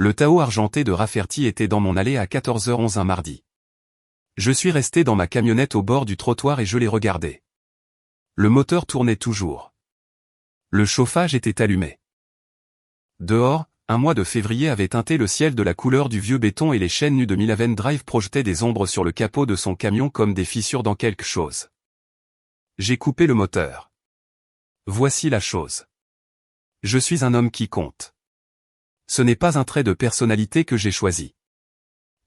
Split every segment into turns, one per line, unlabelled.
Le Tao argenté de Rafferty était dans mon allée à 14h11 un mardi. Je suis resté dans ma camionnette au bord du trottoir et je l'ai regardé. Le moteur tournait toujours. Le chauffage était allumé. Dehors, un mois de février avait teinté le ciel de la couleur du vieux béton et les chaînes nues de Milaven Drive projetaient des ombres sur le capot de son camion comme des fissures dans quelque chose. J'ai coupé le moteur. Voici la chose. Je suis un homme qui compte. Ce n'est pas un trait de personnalité que j'ai choisi.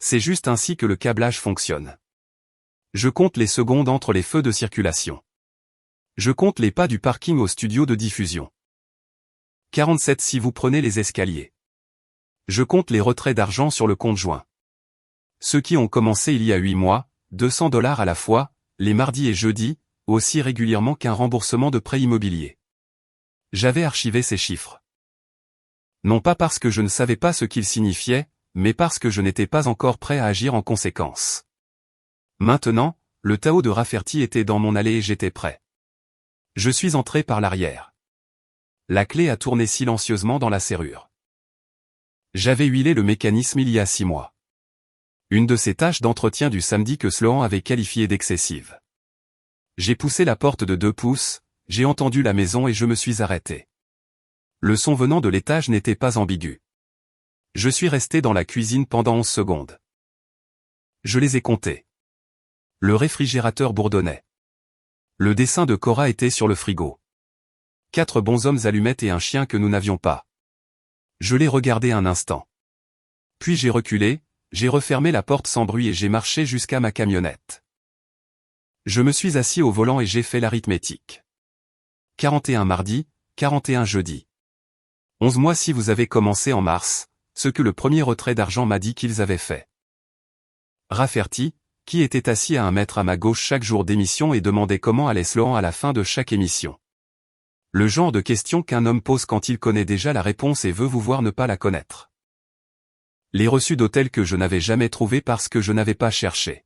C'est juste ainsi que le câblage fonctionne. Je compte les secondes entre les feux de circulation. Je compte les pas du parking au studio de diffusion. 47 si vous prenez les escaliers. Je compte les retraits d'argent sur le compte joint. Ceux qui ont commencé il y a 8 mois, $200 à la fois, les mardis et jeudis, aussi régulièrement qu'un remboursement de prêt immobilier. J'avais archivé ces chiffres. Non pas parce que je ne savais pas ce qu'ils signifiaient, mais parce que je n'étais pas encore prêt à agir en conséquence. Maintenant, le Tao de Rafferty était dans mon allée et j'étais prêt. Je suis entré par l'arrière. La clé a tourné silencieusement dans la serrure. J'avais huilé le mécanisme il y a 6 mois. Une de ces tâches d'entretien du samedi que Sloan avait qualifiée d'excessive. J'ai poussé la porte de 2 pouces, j'ai entendu la maison et je me suis arrêté. Le son venant de l'étage n'était pas ambigu. Je suis resté dans la cuisine pendant 11 secondes. Je les ai comptés. Le réfrigérateur bourdonnait. Le dessin de Cora était sur le frigo. 4 bonshommes allumettes et un chien que nous n'avions pas. Je l'ai regardé un instant. Puis j'ai reculé, j'ai refermé la porte sans bruit et j'ai marché jusqu'à ma camionnette. Je me suis assis au volant et j'ai fait l'arithmétique. 41 mardi, 41 jeudi. 11 mois si vous avez commencé en mars, ce que le premier retrait d'argent m'a dit qu'ils avaient fait. Rafferty, qui était assis à 1 mètre à ma gauche chaque jour d'émission et demandait comment allait Sloan à la fin de chaque émission. Le genre de question qu'un homme pose quand il connaît déjà la réponse et veut vous voir ne pas la connaître. Les reçus d'hôtel que je n'avais jamais trouvés parce que je n'avais pas cherché.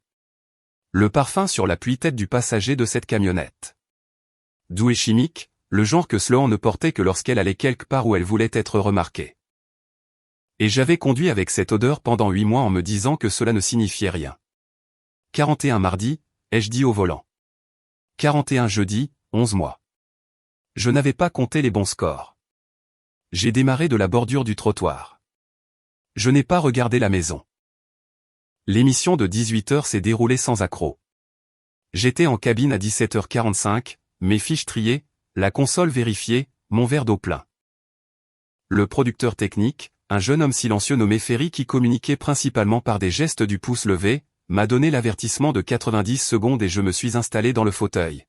Le parfum sur l'appui-tête du passager de cette camionnette. Doux et chimique, le genre que Sloan ne portait que lorsqu'elle allait quelque part où elle voulait être remarquée. Et j'avais conduit avec cette odeur pendant 8 mois en me disant que cela ne signifiait rien. 41 mardi, ai-je dit au volant. 41 jeudi, 11 mois. Je n'avais pas compté les bons scores. J'ai démarré de la bordure du trottoir. Je n'ai pas regardé la maison. L'émission de 18h s'est déroulée sans accroc. J'étais en cabine à 17h45, mes fiches triées, la console vérifiée, mon verre d'eau plein. Le producteur technique, un jeune homme silencieux nommé Ferry qui communiquait principalement par des gestes du pouce levé, m'a donné l'avertissement de 90 secondes et je me suis installé dans le fauteuil.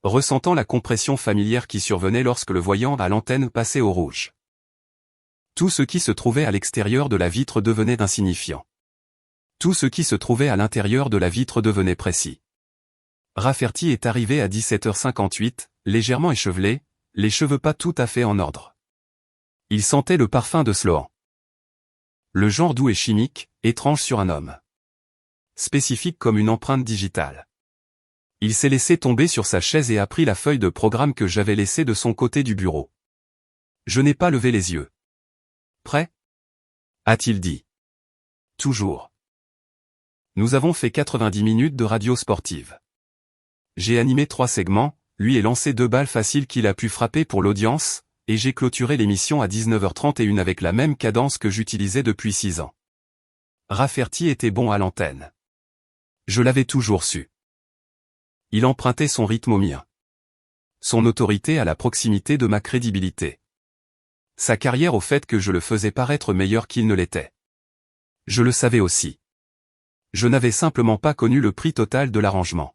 Ressentant la compression familière qui survenait lorsque le voyant à l'antenne passait au rouge. Tout ce qui se trouvait à l'extérieur de la vitre devenait insignifiant. Tout ce qui se trouvait à l'intérieur de la vitre devenait précis. Rafferty est arrivé à 17h58, légèrement échevelé, les cheveux pas tout à fait en ordre. Il sentait le parfum de Sloan. Le genre doux et chimique, étrange sur un homme. Spécifique comme une empreinte digitale. Il s'est laissé tomber sur sa chaise et a pris la feuille de programme que j'avais laissée de son côté du bureau. Je n'ai pas levé les yeux. Prêt ? A-t-il dit. Toujours. Nous avons fait 90 minutes de radio sportive. J'ai animé 3 segments, lui ai lancé 2 balles faciles qu'il a pu frapper pour l'audience, et j'ai clôturé l'émission à 19h31 avec la même cadence que j'utilisais depuis 6 ans. Rafferty était bon à l'antenne. Je l'avais toujours su. Il empruntait son rythme au mien. Son autorité à la proximité de ma crédibilité. Sa carrière au fait que je le faisais paraître meilleur qu'il ne l'était. Je le savais aussi. Je n'avais simplement pas connu le prix total de l'arrangement.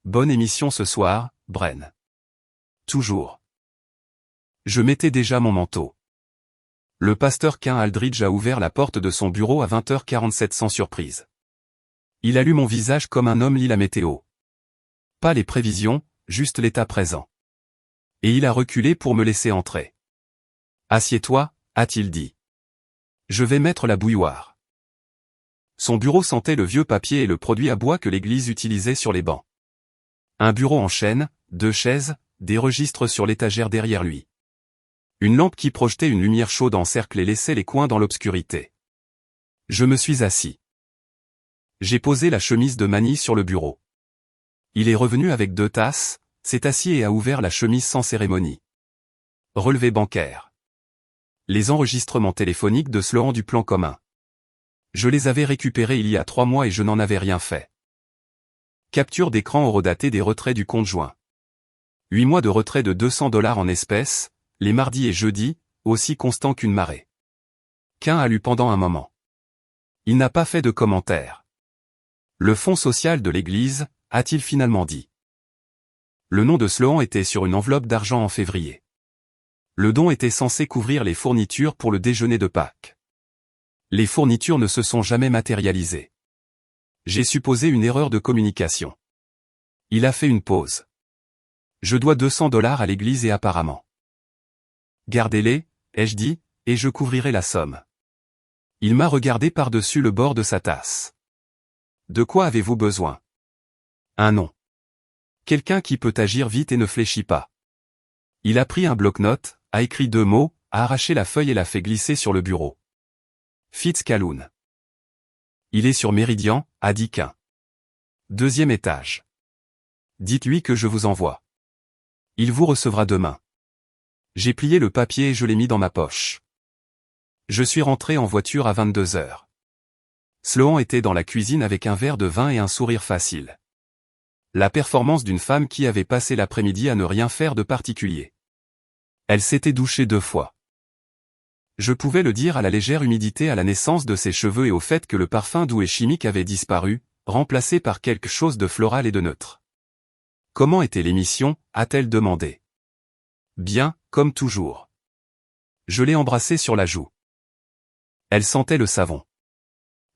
Bonne émission ce soir, Bren. Toujours. Je mettais déjà mon manteau. Le pasteur Ken Aldridge a ouvert la porte de son bureau à 20h47 sans surprise. Il a lu mon visage comme un homme lit la météo. Pas les prévisions, juste l'état présent. Et il a reculé pour me laisser entrer. Assieds-toi, a-t-il dit. Je vais mettre la bouilloire. Son bureau sentait le vieux papier et le produit à bois que l'église utilisait sur les bancs. Un bureau en chêne, 2 chaises, des registres sur l'étagère derrière lui. Une lampe qui projetait une lumière chaude en cercle et laissait les coins dans l'obscurité. Je me suis assis. J'ai posé la chemise de Manny sur le bureau. Il est revenu avec 2 tasses, s'est assis et a ouvert la chemise sans cérémonie. Relevé bancaire. Les enregistrements téléphoniques de Sloan du plan commun. Je les avais récupérés il y a 3 mois et je n'en avais rien fait. Capture d'écran horodatée des retraits du compte joint. 8 mois de retrait de $200 en espèces, les mardis et jeudis, aussi constants qu'une marée. Qu'un a lu pendant un moment. Il n'a pas fait de commentaire. Le fonds social de l'Église, a-t-il finalement dit. Le nom de Sloan était sur une enveloppe d'argent en février. Le don était censé couvrir les fournitures pour le déjeuner de Pâques. Les fournitures ne se sont jamais matérialisées. J'ai supposé une erreur de communication. Il a fait une pause. Je dois $200 à l'Église et apparemment. Gardez-les, ai-je dit, et je couvrirai la somme. Il m'a regardé par-dessus le bord de sa tasse. De quoi avez-vous besoin? Un nom. Quelqu'un qui peut agir vite et ne fléchit pas. Il a pris un bloc-notes, a écrit 2 mots, a arraché la feuille et l'a fait glisser sur le bureau. Fitz Calhoun. Il est sur Méridian, a dit qu'un. 2e étage. Dites-lui que je vous envoie. Il vous recevra demain. J'ai plié le papier et je l'ai mis dans ma poche. Je suis rentré en voiture à 22 heures. Sloan était dans la cuisine avec un verre de vin et un sourire facile. La performance d'une femme qui avait passé l'après-midi à ne rien faire de particulier. Elle s'était douchée 2 fois. Je pouvais le dire à la légère humidité à la naissance de ses cheveux et au fait que le parfum doux et chimique avait disparu, remplacé par quelque chose de floral et de neutre. Comment était l'émission, a-t-elle demandé. Bien, comme toujours. Je l'ai embrassée sur la joue. Elle sentait le savon.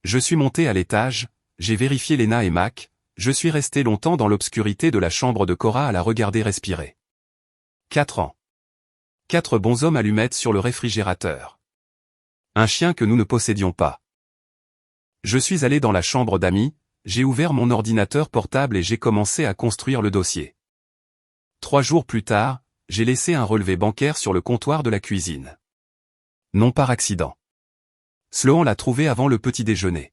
Je suis monté à l'étage, j'ai vérifié Lena et Mac, je suis resté longtemps dans l'obscurité de la chambre de Cora à la regarder respirer. 4 ans. 4 bons hommes allumettes sur le réfrigérateur. Un chien que nous ne possédions pas. Je suis allé dans la chambre d'amis, j'ai ouvert mon ordinateur portable et j'ai commencé à construire le dossier. 3 jours plus tard, j'ai laissé un relevé bancaire sur le comptoir de la cuisine. Non par accident. Sloan l'a trouvé avant le petit déjeuner.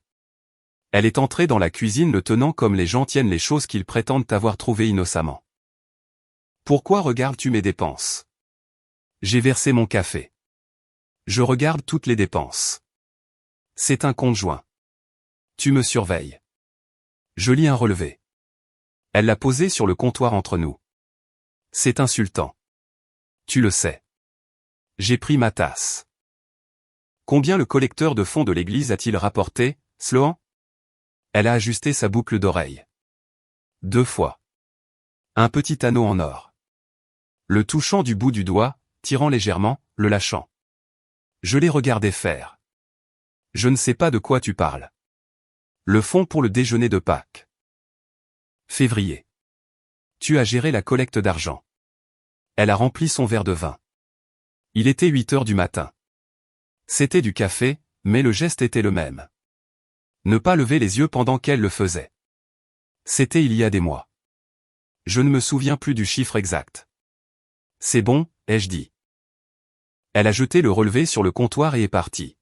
Elle est entrée dans la cuisine le tenant comme les gens tiennent les choses qu'ils prétendent avoir trouvées innocemment. Pourquoi regardes-tu mes dépenses? J'ai versé mon café. Je regarde toutes les dépenses. C'est un compte joint. Tu me surveilles. Je lis un relevé. Elle l'a posé sur le comptoir entre nous. C'est insultant. Tu le sais. J'ai pris ma tasse. Combien le collecteur de fonds de l'église a-t-il rapporté, Sloan? Elle a ajusté sa boucle d'oreille. 2 fois. Un petit anneau en or. Le touchant du bout du doigt, tirant légèrement, le lâchant. Je l'ai regardé faire. Je ne sais pas de quoi tu parles. Le fonds pour le déjeuner de Pâques. Février. Tu as géré la collecte d'argent. Elle a rempli son verre de vin. Il était 8 heures du matin. C'était du café, mais le geste était le même. Ne pas lever les yeux pendant qu'elle le faisait. C'était il y a des mois. Je ne me souviens plus du chiffre exact. C'est bon, ai-je dit. Elle a jeté le relevé sur le comptoir et est partie.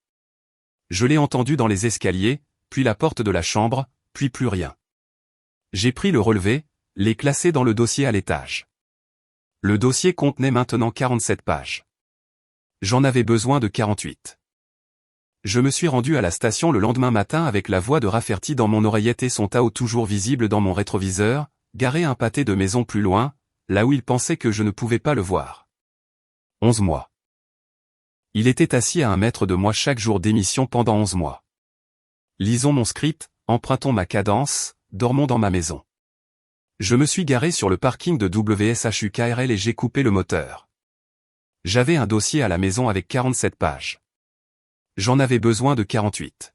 Je l'ai entendu dans les escaliers, puis la porte de la chambre, puis plus rien. J'ai pris le relevé, l'ai classé dans le dossier à l'étage. Le dossier contenait maintenant 47 pages. J'en avais besoin de 48. Je me suis rendu à la station le lendemain matin avec la voix de Rafferty dans mon oreillette et son Tao toujours visible dans mon rétroviseur, garé un pâté de maison plus loin, là où il pensait que je ne pouvais pas le voir. 11 mois. Il était assis à 1 mètre de moi chaque jour d'émission pendant 11 mois. Lisons mon script, empruntons ma cadence, dormons dans ma maison. Je me suis garé sur le parking de WSHUKRL et j'ai coupé le moteur. J'avais un dossier à la maison avec 47 pages. J'en avais besoin de 48.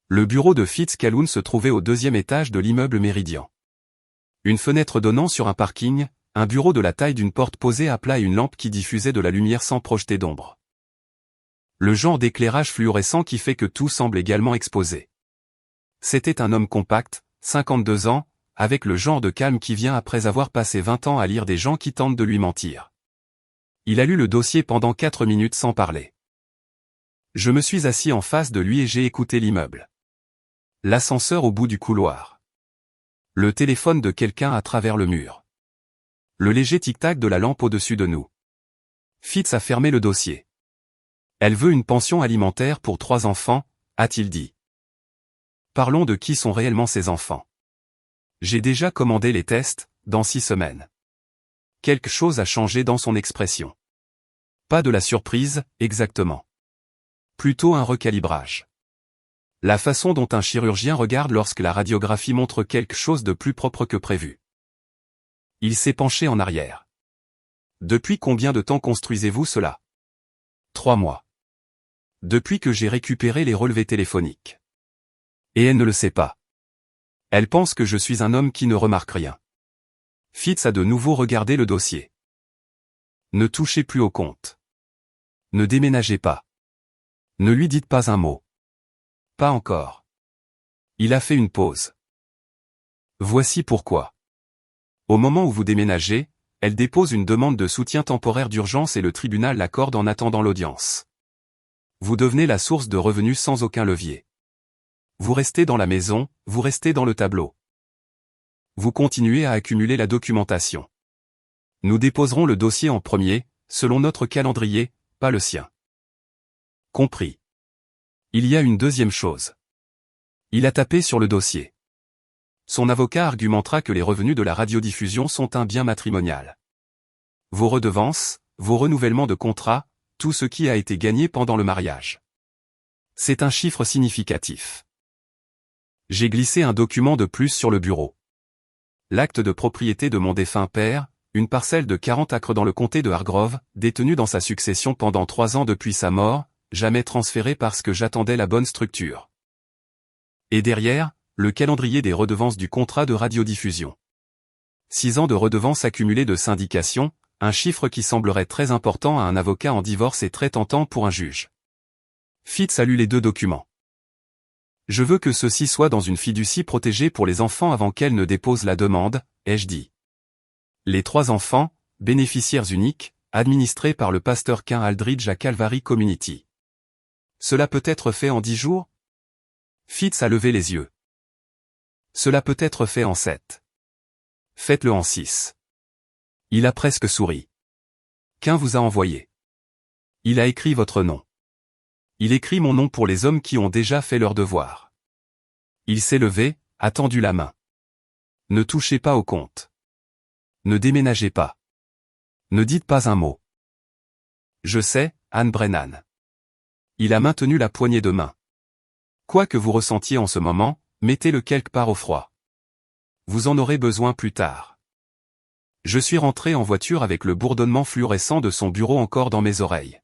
Le bureau de Fitz Calhoun se trouvait au 2e étage de l'immeuble Méridian. Une fenêtre donnant sur un parking, un bureau de la taille d'une porte posée à plat et une lampe qui diffusait de la lumière sans projeter d'ombre. Le genre d'éclairage fluorescent qui fait que tout semble également exposé. C'était un homme compact, 52 ans, avec le genre de calme qui vient après avoir passé 20 ans à lire des gens qui tentent de lui mentir. Il a lu le dossier pendant 4 minutes sans parler. Je me suis assis en face de lui et j'ai écouté l'immeuble. L'ascenseur au bout du couloir. Le téléphone de quelqu'un à travers le mur. Le léger tic-tac de la lampe au-dessus de nous. Fitz a fermé le dossier. Elle veut une pension alimentaire pour 3 enfants, a-t-il dit. Parlons de qui sont réellement ces enfants. J'ai déjà commandé les tests, dans 6 semaines. Quelque chose a changé dans son expression. Pas de la surprise, exactement. Plutôt un recalibrage. La façon dont un chirurgien regarde lorsque la radiographie montre quelque chose de plus propre que prévu. Il s'est penché en arrière. Depuis combien de temps construisez-vous cela? 3 mois. Depuis que j'ai récupéré les relevés téléphoniques. Et elle ne le sait pas. Elle pense que je suis un homme qui ne remarque rien. Fitz a de nouveau regardé le dossier. Ne touchez plus au compte. Ne déménagez pas. Ne lui dites pas un mot. Pas encore. Il a fait une pause. Voici pourquoi. Au moment où vous déménagez, elle dépose une demande de soutien temporaire d'urgence et le tribunal l'accorde en attendant l'audience. Vous devenez la source de revenus sans aucun levier. Vous restez dans la maison, vous restez dans le tableau. Vous continuez à accumuler la documentation. Nous déposerons le dossier en premier, selon notre calendrier, pas le sien. Compris. Il y a une deuxième chose. Il a tapé sur le dossier. Son avocat argumentera que les revenus de la radiodiffusion sont un bien matrimonial. Vos redevances, vos renouvellements de contrat, tout ce qui a été gagné pendant le mariage. C'est un chiffre significatif. J'ai glissé un document de plus sur le bureau. L'acte de propriété de mon défunt père, une parcelle de 40 acres dans le comté de Hargrove, détenue dans sa succession pendant 3 ans depuis sa mort, jamais transférée parce que j'attendais la bonne structure. Et derrière, le calendrier des redevances du contrat de radiodiffusion. 6 ans de redevances accumulées de syndication, un chiffre qui semblerait très important à un avocat en divorce et très tentant pour un juge. Fitz a lu les 2 documents. Je veux que ceci soit dans une fiducie protégée pour les enfants avant qu'elle ne dépose la demande, ai-je dit. Les 3 enfants, bénéficiaires uniques, administrés par le pasteur Quint Aldridge à Calvary Community. Cela peut être fait en 10 jours? Fitz a levé les yeux. Cela peut être fait en 7. Faites-le en 6. Il a presque souri. Quint vous a envoyé. Il a écrit votre nom. Il écrit mon nom pour les hommes qui ont déjà fait leur devoir. Il s'est levé, a tendu la main. Ne touchez pas au compte. Ne déménagez pas. Ne dites pas un mot. Je sais, Anne Brennan. Il a maintenu la poignée de main. Quoi que vous ressentiez en ce moment, mettez-le quelque part au froid. Vous en aurez besoin plus tard. Je suis rentré en voiture avec le bourdonnement fluorescent de son bureau encore dans mes oreilles.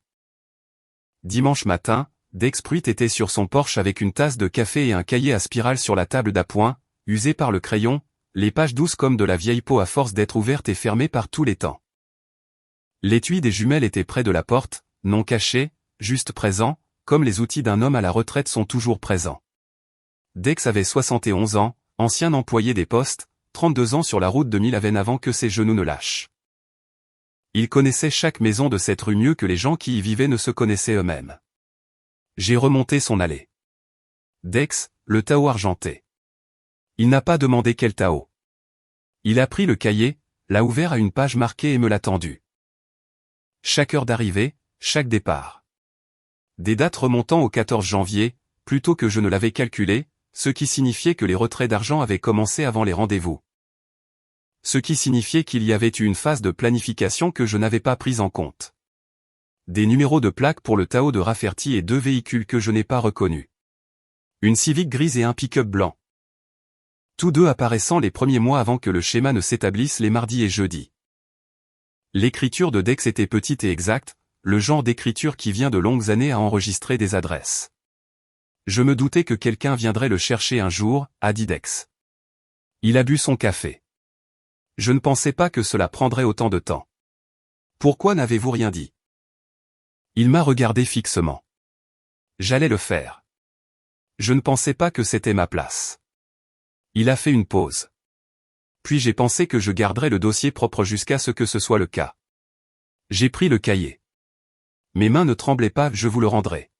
Dimanche matin, Dex Pruitt était sur son porche avec une tasse de café et un cahier à spirale sur la table d'appoint, usé par le crayon, les pages douces comme de la vieille peau à force d'être ouvertes et fermées par tous les temps. L'étui des jumelles était près de la porte, non caché, juste présent, comme les outils d'un homme à la retraite sont toujours présents. Dex avait 71 ans, ancien employé des postes, 32 ans sur la route de Milaven avant que ses genoux ne lâchent. Il connaissait chaque maison de cette rue mieux que les gens qui y vivaient ne se connaissaient eux-mêmes. J'ai remonté son allée. Dex, le Tao argenté. Il n'a pas demandé quel Tao. Il a pris le cahier, l'a ouvert à une page marquée et me l'a tendu. Chaque heure d'arrivée, chaque départ. Des dates remontant au 14 janvier, plutôt que je ne l'avais calculé, ce qui signifiait que les retraits d'argent avaient commencé avant les rendez-vous. Ce qui signifiait qu'il y avait eu une phase de planification que je n'avais pas prise en compte. Des numéros de plaques pour le Tao de Rafferty et 2 véhicules que je n'ai pas reconnus. Une Civic grise et un pick-up blanc. Tous 2 apparaissant les premiers mois avant que le schéma ne s'établisse les mardis et jeudis. L'écriture de Dex était petite et exacte, le genre d'écriture qui vient de longues années à enregistrer des adresses. Je me doutais que quelqu'un viendrait le chercher un jour, a dit Dex. Il a bu son café. Je ne pensais pas que cela prendrait autant de temps. Pourquoi n'avez-vous rien dit? Il m'a regardé fixement. J'allais le faire. Je ne pensais pas que c'était ma place. Il a fait une pause. Puis j'ai pensé que je garderais le dossier propre jusqu'à ce que ce soit le cas. J'ai pris le cahier. Mes mains ne tremblaient pas, je vous le rendrai.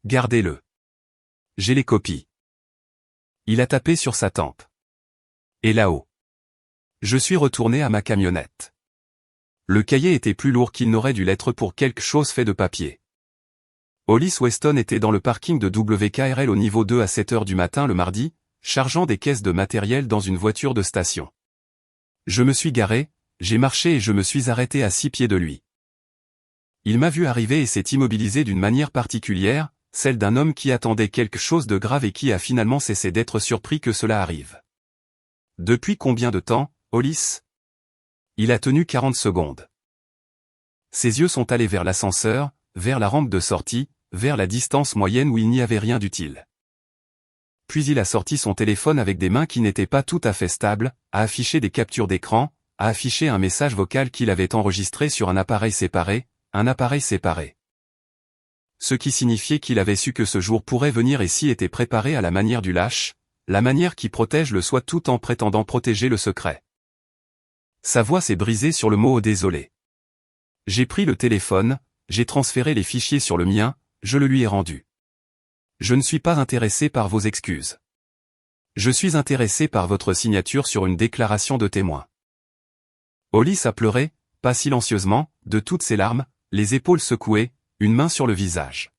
Gardez-le. J'ai les copies. Il a tapé sur sa tempe. Et là-haut. Je suis retourné à ma camionnette. Le cahier était plus lourd qu'il n'aurait dû l'être pour quelque chose fait de papier. Hollis Weston était dans le parking de WKRL au niveau 2 à 7 heures du matin le mardi, chargeant des caisses de matériel dans une voiture de station. Je me suis garé, j'ai marché et je me suis arrêté à 6 pieds de lui. Il m'a vu arriver et s'est immobilisé d'une manière particulière, celle d'un homme qui attendait quelque chose de grave et qui a finalement cessé d'être surpris que cela arrive. Depuis combien de temps, Hollis ? Il a tenu 40 secondes. Ses yeux sont allés vers l'ascenseur, vers la rampe de sortie, vers la distance moyenne où il n'y avait rien d'utile. Puis il a sorti son téléphone avec des mains qui n'étaient pas tout à fait stables, a affiché des captures d'écran, a affiché un message vocal qu'il avait enregistré sur un appareil séparé. Ce qui signifiait qu'il avait su que ce jour pourrait venir et s'y était préparé à la manière du lâche, la manière qui protège le soi tout en prétendant protéger le secret. Sa voix s'est brisée sur le mot « désolé ». J'ai pris le téléphone, j'ai transféré les fichiers sur le mien, je le lui ai rendu. Je ne suis pas intéressé par vos excuses. Je suis intéressé par votre signature sur une déclaration de témoin. Hollis a pleuré, pas silencieusement, de toutes ses larmes, les épaules secouées, une main sur le visage.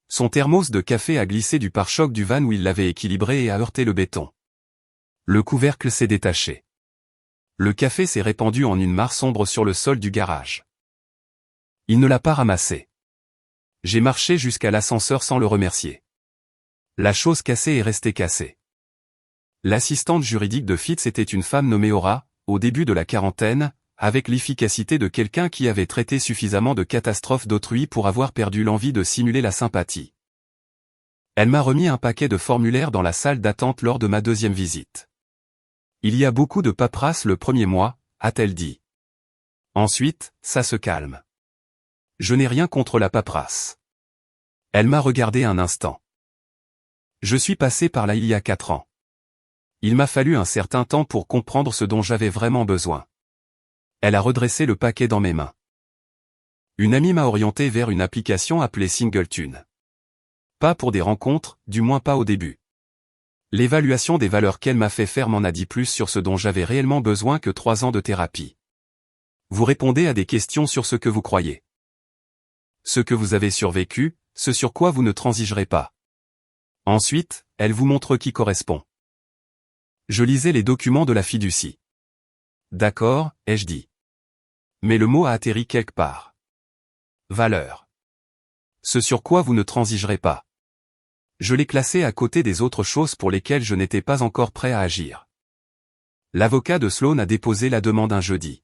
Son thermos de café a glissé du pare-choc du van où il l'avait équilibré et a heurté le béton. Le couvercle s'est détaché. Le café s'est répandu en une mare sombre sur le sol du garage. Il ne l'a pas ramassé. J'ai marché jusqu'à l'ascenseur sans le remercier. La chose cassée est restée cassée. L'assistante juridique de Fitz était une femme nommée Aura, au début de la quarantaine, avec l'efficacité de quelqu'un qui avait traité suffisamment de catastrophes d'autrui pour avoir perdu l'envie de simuler la sympathie. Elle m'a remis un paquet de formulaires dans la salle d'attente lors de ma deuxième visite. Il y a beaucoup de paperasse le premier mois, a-t-elle dit. Ensuite, ça se calme. Je n'ai rien contre la paperasse. Elle m'a regardé un instant. Je suis passé par là il y a 4 ans. Il m'a fallu un certain temps pour comprendre ce dont j'avais vraiment besoin. Elle a redressé le paquet dans mes mains. Une amie m'a orienté vers une application appelée Singletune. Pas pour des rencontres, du moins pas au début. L'évaluation des valeurs qu'elle m'a fait faire m'en a dit plus sur ce dont j'avais réellement besoin que 3 ans de thérapie. Vous répondez à des questions sur ce que vous croyez. Ce que vous avez survécu, ce sur quoi vous ne transigerez pas. Ensuite, elle vous montre qui correspond. Je lisais les documents de la fiducie. D'accord, ai-je dit. Mais le mot a atterri quelque part. Valeur. Ce sur quoi vous ne transigerez pas. Je l'ai classé à côté des autres choses pour lesquelles je n'étais pas encore prêt à agir. L'avocat de Sloan a déposé la demande un jeudi.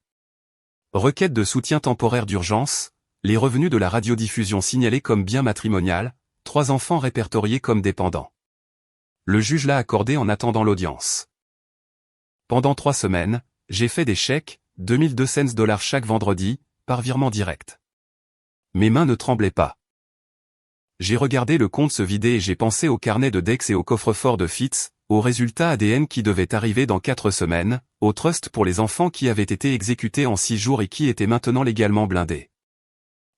Requête de soutien temporaire d'urgence, les revenus de la radiodiffusion signalés comme bien matrimonial, 3 enfants répertoriés comme dépendants. Le juge l'a accordé en attendant l'audience. Pendant 3 semaines, j'ai fait des chèques, 2200 $ chaque vendredi, par virement direct. Mes mains ne tremblaient pas. J'ai regardé le compte se vider et j'ai pensé au carnet de Dex et au coffre-fort de Fitz, aux résultats ADN qui devaient arriver dans 4 semaines, au trust pour les enfants qui avaient été exécutés en 6 jours et qui étaient maintenant légalement blindés.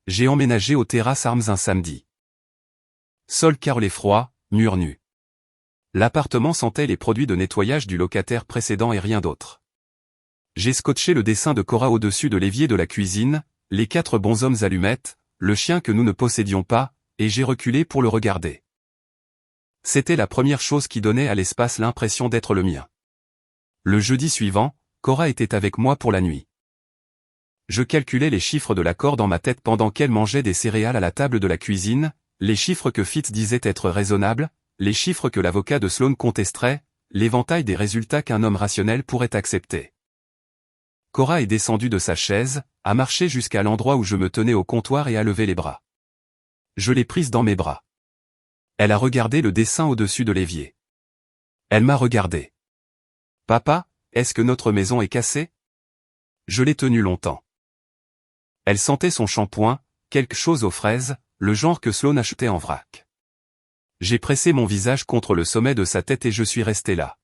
J'ai emménagé aux Terrasses Arms un samedi. Sol carrelé froid, murs nus. L'appartement sentait les produits de nettoyage du locataire précédent et rien d'autre. J'ai scotché le dessin de Cora au-dessus de l'évier de la cuisine, les 4 bonshommes allumettes, le chien que nous ne possédions pas, et j'ai reculé pour le regarder. C'était la première chose qui donnait à l'espace l'impression d'être le mien. Le jeudi suivant, Cora était avec moi pour la nuit. Je calculais les chiffres de l'accord dans ma tête pendant qu'elle mangeait des céréales à la table de la cuisine, les chiffres que Fitz disait être raisonnables, les chiffres que l'avocat de Sloan contesterait, l'éventail des résultats qu'un homme rationnel pourrait accepter. Cora est descendue de sa chaise, a marché jusqu'à l'endroit où je me tenais au comptoir et a levé les bras. Je l'ai prise dans mes bras. Elle a regardé le dessin au-dessus de l'évier. Elle m'a regardé. « Papa, est-ce que notre maison est cassée ?» Je l'ai tenue longtemps. Elle sentait son shampoing, quelque chose aux fraises, le genre que Sloan achetait en vrac. J'ai pressé mon visage contre le sommet de sa tête et je suis resté là.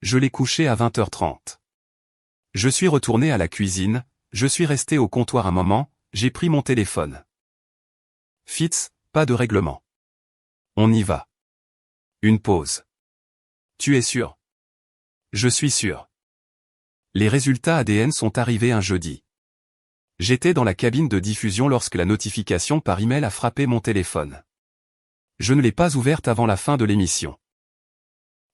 Je l'ai couché à 20h30. Je suis retourné à la cuisine, Je suis resté au comptoir un moment, j'ai pris mon téléphone. Fitz, pas de règlement. On y va. Une pause. Tu es sûr? Je suis sûr. Les résultats ADN sont arrivés un jeudi. J'étais dans la cabine de diffusion lorsque la notification par email a frappé mon téléphone. Je ne l'ai pas ouverte avant la fin de l'émission.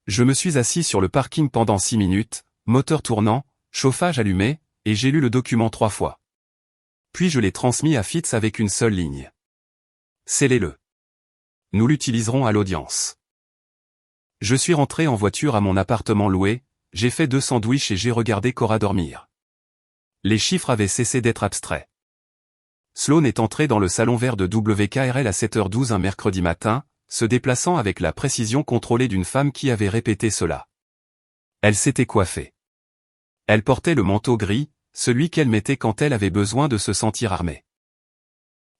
Je me suis assis sur le parking pendant 6 minutes, moteur tournant, chauffage allumé, et j'ai lu le document 3 fois. Puis je l'ai transmis à Fitz avec une seule ligne. Scellez-le. Nous l'utiliserons à l'audience. Je suis rentré en voiture à mon appartement loué, j'ai fait 2 sandwichs et j'ai regardé Cora dormir. Les chiffres avaient cessé d'être abstraits. Sloan est entré dans le salon vert de WKRL à 7h12 un mercredi matin, se déplaçant avec la précision contrôlée d'une femme qui avait répété cela. Elle s'était coiffée. Elle portait le manteau gris, celui qu'elle mettait quand elle avait besoin de se sentir armée.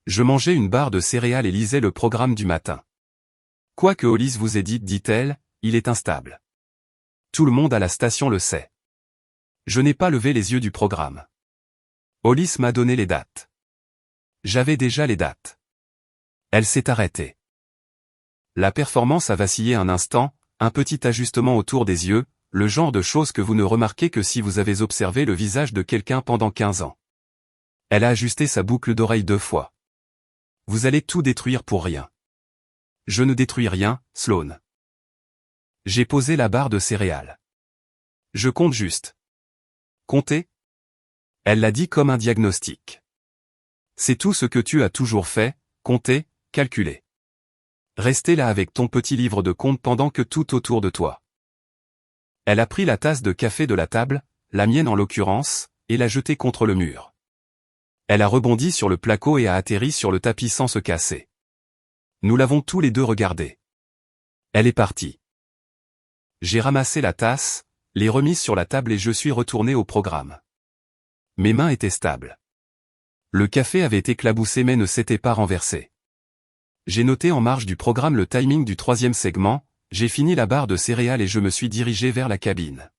Je mangeais une barre de céréales et lisais le programme du matin. Quoi que Hollis vous ait dit, dit-elle, il est instable. Tout le monde à la station le sait. Je n'ai pas levé les yeux du programme. Hollis m'a donné les dates. J'avais déjà les dates. Elle s'est arrêtée. La performance a vacillé un instant, un petit ajustement autour des yeux, le genre de choses que vous ne remarquez que si vous avez observé le visage de quelqu'un pendant 15 ans. Elle a ajusté sa boucle d'oreille 2 fois. Vous allez tout détruire pour rien. Je ne détruis rien, Sloan. J'ai posé la barre de céréales. Je compte juste. Compter? Elle l'a dit comme un diagnostic. C'est tout ce que tu as toujours fait, compter, calculer. Rester là avec ton petit livre de compte pendant que tout autour de toi. Elle a pris la tasse de café de la table, la mienne en l'occurrence, et l'a jetée contre le mur. Elle a rebondi sur le placo et a atterri sur le tapis sans se casser. Nous l'avons tous les deux regardée. Elle est partie. J'ai ramassé la tasse, l'ai remise sur la table et je suis retourné au programme. Mes mains étaient stables. Le café avait éclaboussé mais ne s'était pas renversé. J'ai noté en marge du programme le timing du 3e segment, j'ai fini la barre de céréales et je me suis dirigé vers la cabine.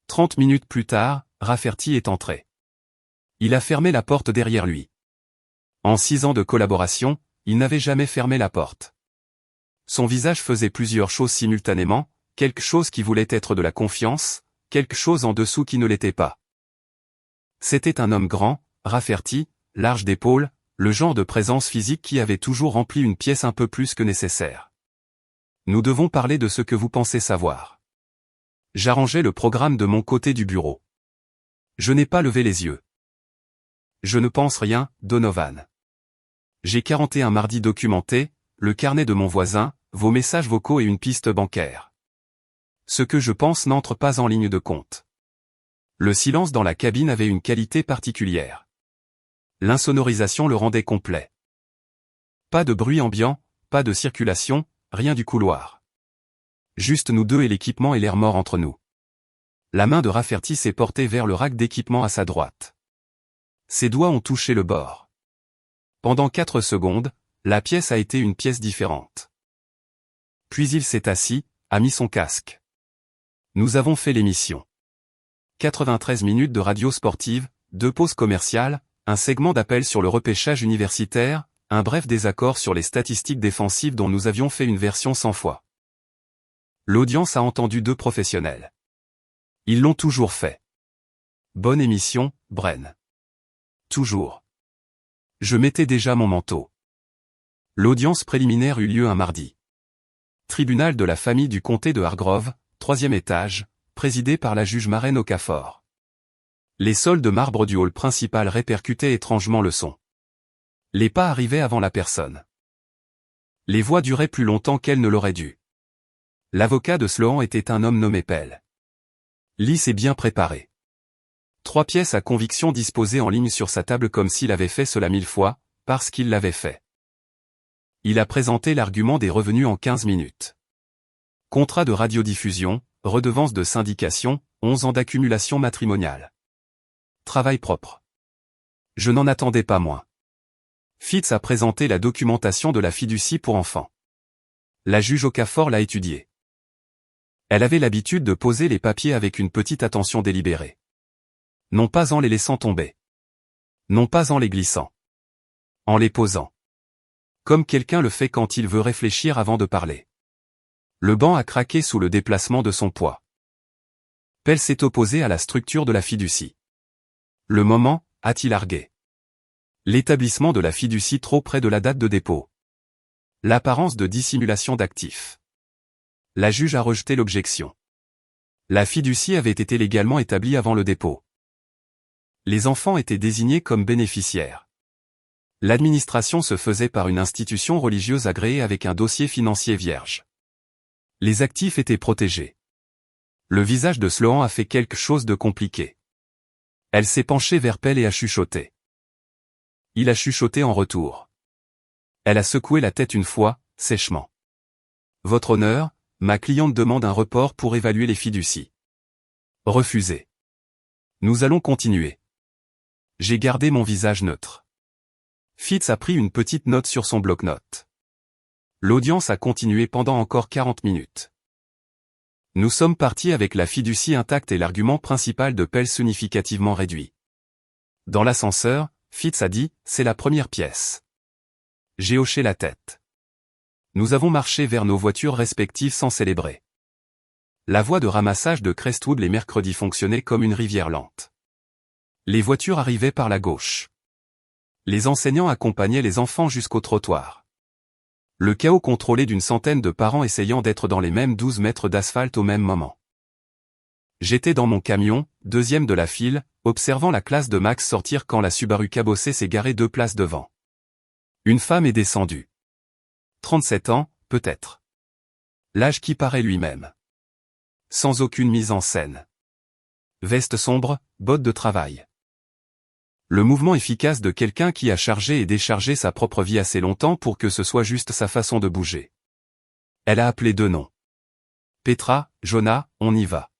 30 minutes plus tard, Rafferty est entré. Il a fermé la porte derrière lui. En 6 ans de collaboration, il n'avait jamais fermé la porte. Son visage faisait plusieurs choses simultanément, quelque chose qui voulait être de la confiance, quelque chose en dessous qui ne l'était pas. C'était un homme grand, Rafferty, large d'épaules, le genre de présence physique qui avait toujours rempli une pièce un peu plus que nécessaire. Nous devons parler de ce que vous pensez savoir. J'arrangeais le programme de mon côté du bureau. Je n'ai pas levé les yeux. Je ne pense rien, Donovan. J'ai 41 mardi documenté, le carnet de mon voisin, vos messages vocaux et une piste bancaire. Ce que je pense n'entre pas en ligne de compte. Le silence dans la cabine avait une qualité particulière. L'insonorisation le rendait complet. Pas de bruit ambiant, pas de circulation, rien du couloir. Juste nous deux et l'équipement et l'air mort entre nous. La main de Rafferty s'est portée vers le rack d'équipement à sa droite. Ses doigts ont touché le bord. Pendant 4 secondes, la pièce a été une pièce différente. Puis il s'est assis, a mis son casque. Nous avons fait l'émission. 93 minutes de radio sportive, 2 pauses commerciales, un segment d'appel sur le repêchage universitaire, un bref désaccord sur les statistiques défensives dont nous avions fait une version 100 fois. L'audience a entendu 2 professionnels. Ils l'ont toujours fait. Bonne émission, Bren. Toujours. Je mettais déjà mon manteau. L'audience préliminaire eut lieu un mardi. Tribunal de la famille du comté de Hargrove, 3e étage, présidé par la juge Maren Okafor. Les sols de marbre du hall principal répercutaient étrangement le son. Les pas arrivaient avant la personne. Les voix duraient plus longtemps qu'elles ne l'auraient dû. L'avocat de Sloan était un homme nommé Pell. Lisse et bien préparé. 3 pièces à conviction disposées en ligne sur sa table comme s'il avait fait cela 1000 fois, parce qu'il l'avait fait. Il a présenté l'argument des revenus en 15 minutes. Contrat de radiodiffusion, redevance de syndication, 11 ans d'accumulation matrimoniale. Travail propre. Je n'en attendais pas moins. Fitz a présenté la documentation de la fiducie pour enfants. La juge Okafor l'a étudiée. Elle avait l'habitude de poser les papiers avec une petite attention délibérée. Non pas en les laissant tomber. Non pas en les glissant. En les posant. Comme quelqu'un le fait quand il veut réfléchir avant de parler. Le banc a craqué sous le déplacement de son poids. Pell s'est opposé à la structure de la fiducie. Le moment, a-t-il argué. L'établissement de la fiducie trop près de la date de dépôt. L'apparence de dissimulation d'actifs. La juge a rejeté l'objection. La fiducie avait été légalement établie avant le dépôt. Les enfants étaient désignés comme bénéficiaires. L'administration se faisait par une institution religieuse agréée avec un dossier financier vierge. Les actifs étaient protégés. Le visage de Sloan a fait quelque chose de compliqué. Elle s'est penchée vers Pell et a chuchoté. Il a chuchoté en retour. Elle a secoué la tête une fois, sèchement. Votre honneur, ma cliente demande un report pour évaluer les fiducies. Refusé. Nous allons continuer. J'ai gardé mon visage neutre. Fitz a pris une petite note sur son bloc-notes. L'audience a continué pendant encore 40 minutes. Nous sommes partis avec la fiducie intacte et l'argument principal de Pell significativement réduit. Dans l'ascenseur, Fitz a dit, c'est la première pièce. J'ai hoché la tête. Nous avons marché vers nos voitures respectives sans célébrer. La voie de ramassage de Crestwood les mercredis fonctionnait comme une rivière lente. Les voitures arrivaient par la gauche. Les enseignants accompagnaient les enfants jusqu'au trottoir. Le chaos contrôlé d'une centaine de parents essayant d'être dans les mêmes 12 mètres d'asphalte au même moment. J'étais dans mon camion, deuxième de la file, observant la classe de Max sortir quand la Subaru cabossée s'est garée 2 places devant. Une femme est descendue. 37 ans, peut-être. L'âge qui paraît lui-même. Sans aucune mise en scène. Veste sombre, bottes de travail. Le mouvement efficace de quelqu'un qui a chargé et déchargé sa propre vie assez longtemps pour que ce soit juste sa façon de bouger. Elle a appelé 2 noms. Petra, Jonah, on y va.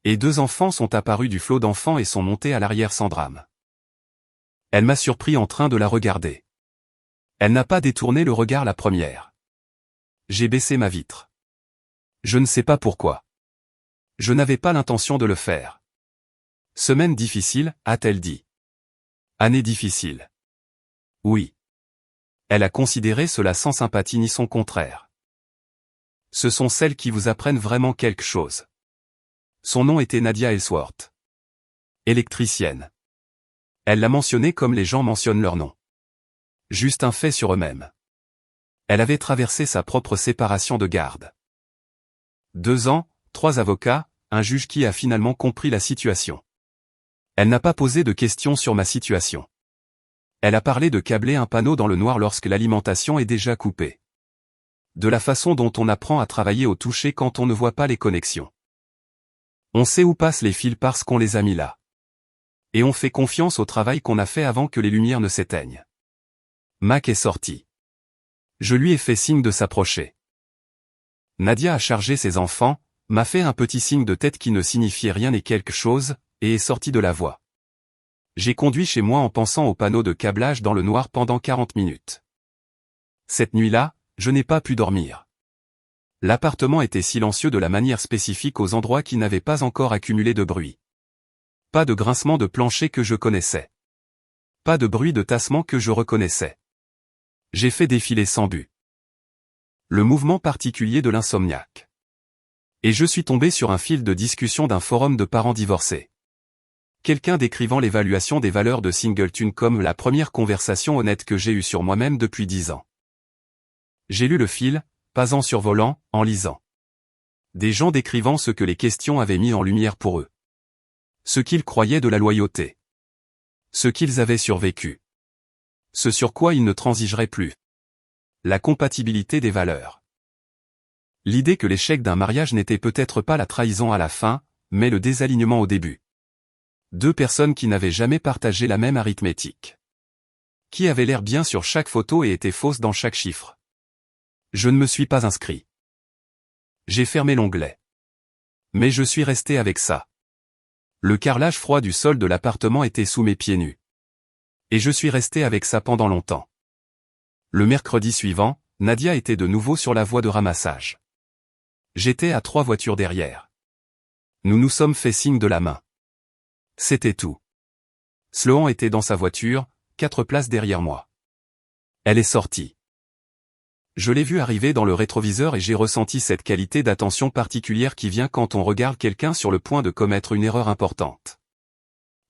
Et 2 enfants sont apparus du flot d'enfants et sont montés à l'arrière sans drame. Elle m'a surpris en train de la regarder. Elle n'a pas détourné le regard la première. J'ai baissé ma vitre. Je ne sais pas pourquoi. Je n'avais pas l'intention de le faire. Semaine difficile, a-t-elle dit. Année difficile. Oui. Elle a considéré cela sans sympathie ni son contraire. Ce sont celles qui vous apprennent vraiment quelque chose. Son nom était Nadia Ellsworth. Électricienne. Elle l'a mentionné comme les gens mentionnent leur nom. Juste un fait sur eux-mêmes. Elle avait traversé sa propre séparation de garde. 2 ans, 3 avocats, un juge qui a finalement compris la situation. Elle n'a pas posé de questions sur ma situation. Elle a parlé de câbler un panneau dans le noir lorsque l'alimentation est déjà coupée. De la façon dont on apprend à travailler au toucher quand on ne voit pas les connexions. On sait où passent les fils parce qu'on les a mis là. Et on fait confiance au travail qu'on a fait avant que les lumières ne s'éteignent. Mac est sorti. Je lui ai fait signe de s'approcher. Nadia a chargé ses enfants, m'a fait un petit signe de tête qui ne signifiait rien et quelque chose, et est sorti de la voie. J'ai conduit chez moi en pensant au panneau de câblage dans le noir pendant 40 minutes. Cette nuit-là, je n'ai pas pu dormir. L'appartement était silencieux de la manière spécifique aux endroits qui n'avaient pas encore accumulé de bruit. Pas de grincement de plancher que je connaissais. Pas de bruit de tassement que je reconnaissais. J'ai fait défiler sans but. Le mouvement particulier de l'insomniaque. Et je suis tombé sur un fil de discussion d'un forum de parents divorcés. Quelqu'un décrivant l'évaluation des valeurs de Singleton comme la première conversation honnête que j'ai eue sur moi-même depuis 10 ans. J'ai lu le fil, pas en survolant, en lisant. Des gens décrivant ce que les questions avaient mis en lumière pour eux. Ce qu'ils croyaient de la loyauté. Ce qu'ils avaient survécu. Ce sur quoi ils ne transigeraient plus. La compatibilité des valeurs. L'idée que l'échec d'un mariage n'était peut-être pas la trahison à la fin, mais le désalignement au début. 2 personnes qui n'avaient jamais partagé la même arithmétique. Qui avaient l'air bien sur chaque photo et étaient fausses dans chaque chiffre. Je ne me suis pas inscrit. J'ai fermé l'onglet. Mais je suis resté avec ça. Le carrelage froid du sol de l'appartement était sous mes pieds nus. Et je suis resté avec ça pendant longtemps. Le mercredi suivant, Nadia était de nouveau sur la voie de ramassage. J'étais à 3 voitures derrière. Nous nous sommes fait signe de la main. C'était tout. Sloan était dans sa voiture, 4 places derrière moi. Elle est sortie. Je l'ai vue arriver dans le rétroviseur et j'ai ressenti cette qualité d'attention particulière qui vient quand on regarde quelqu'un sur le point de commettre une erreur importante.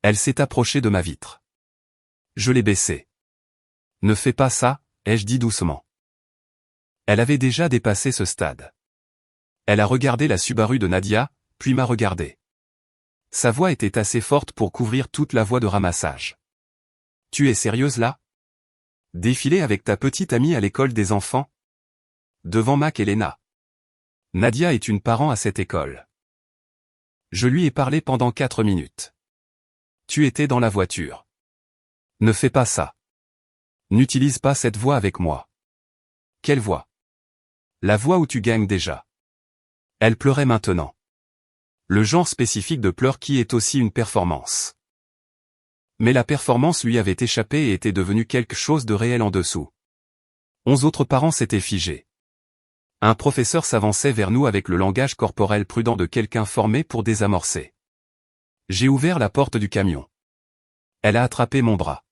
Elle s'est approchée de ma vitre. Je l'ai baissée. Ne fais pas ça, ai-je dit doucement. Elle avait déjà dépassé ce stade. Elle a regardé la Subaru de Nadia, puis m'a regardé. Sa voix était assez forte pour couvrir toute la voie de ramassage. Tu es sérieuse là? Défiler avec ta petite amie à l'école des enfants? Devant Mac et Lena. Nadia est une parent à cette école. Je lui ai parlé pendant 4 minutes. Tu étais dans la voiture. Ne fais pas ça. N'utilise pas cette voix avec moi. Quelle voix? La voix où tu gagnes déjà. Elle pleurait maintenant. Le genre spécifique de pleurs qui est aussi une performance. Mais la performance lui avait échappé et était devenue quelque chose de réel en dessous. 11 autres parents s'étaient figés. Un professeur s'avançait vers nous avec le langage corporel prudent de quelqu'un formé pour désamorcer. J'ai ouvert la porte du camion. Elle a attrapé mon bras.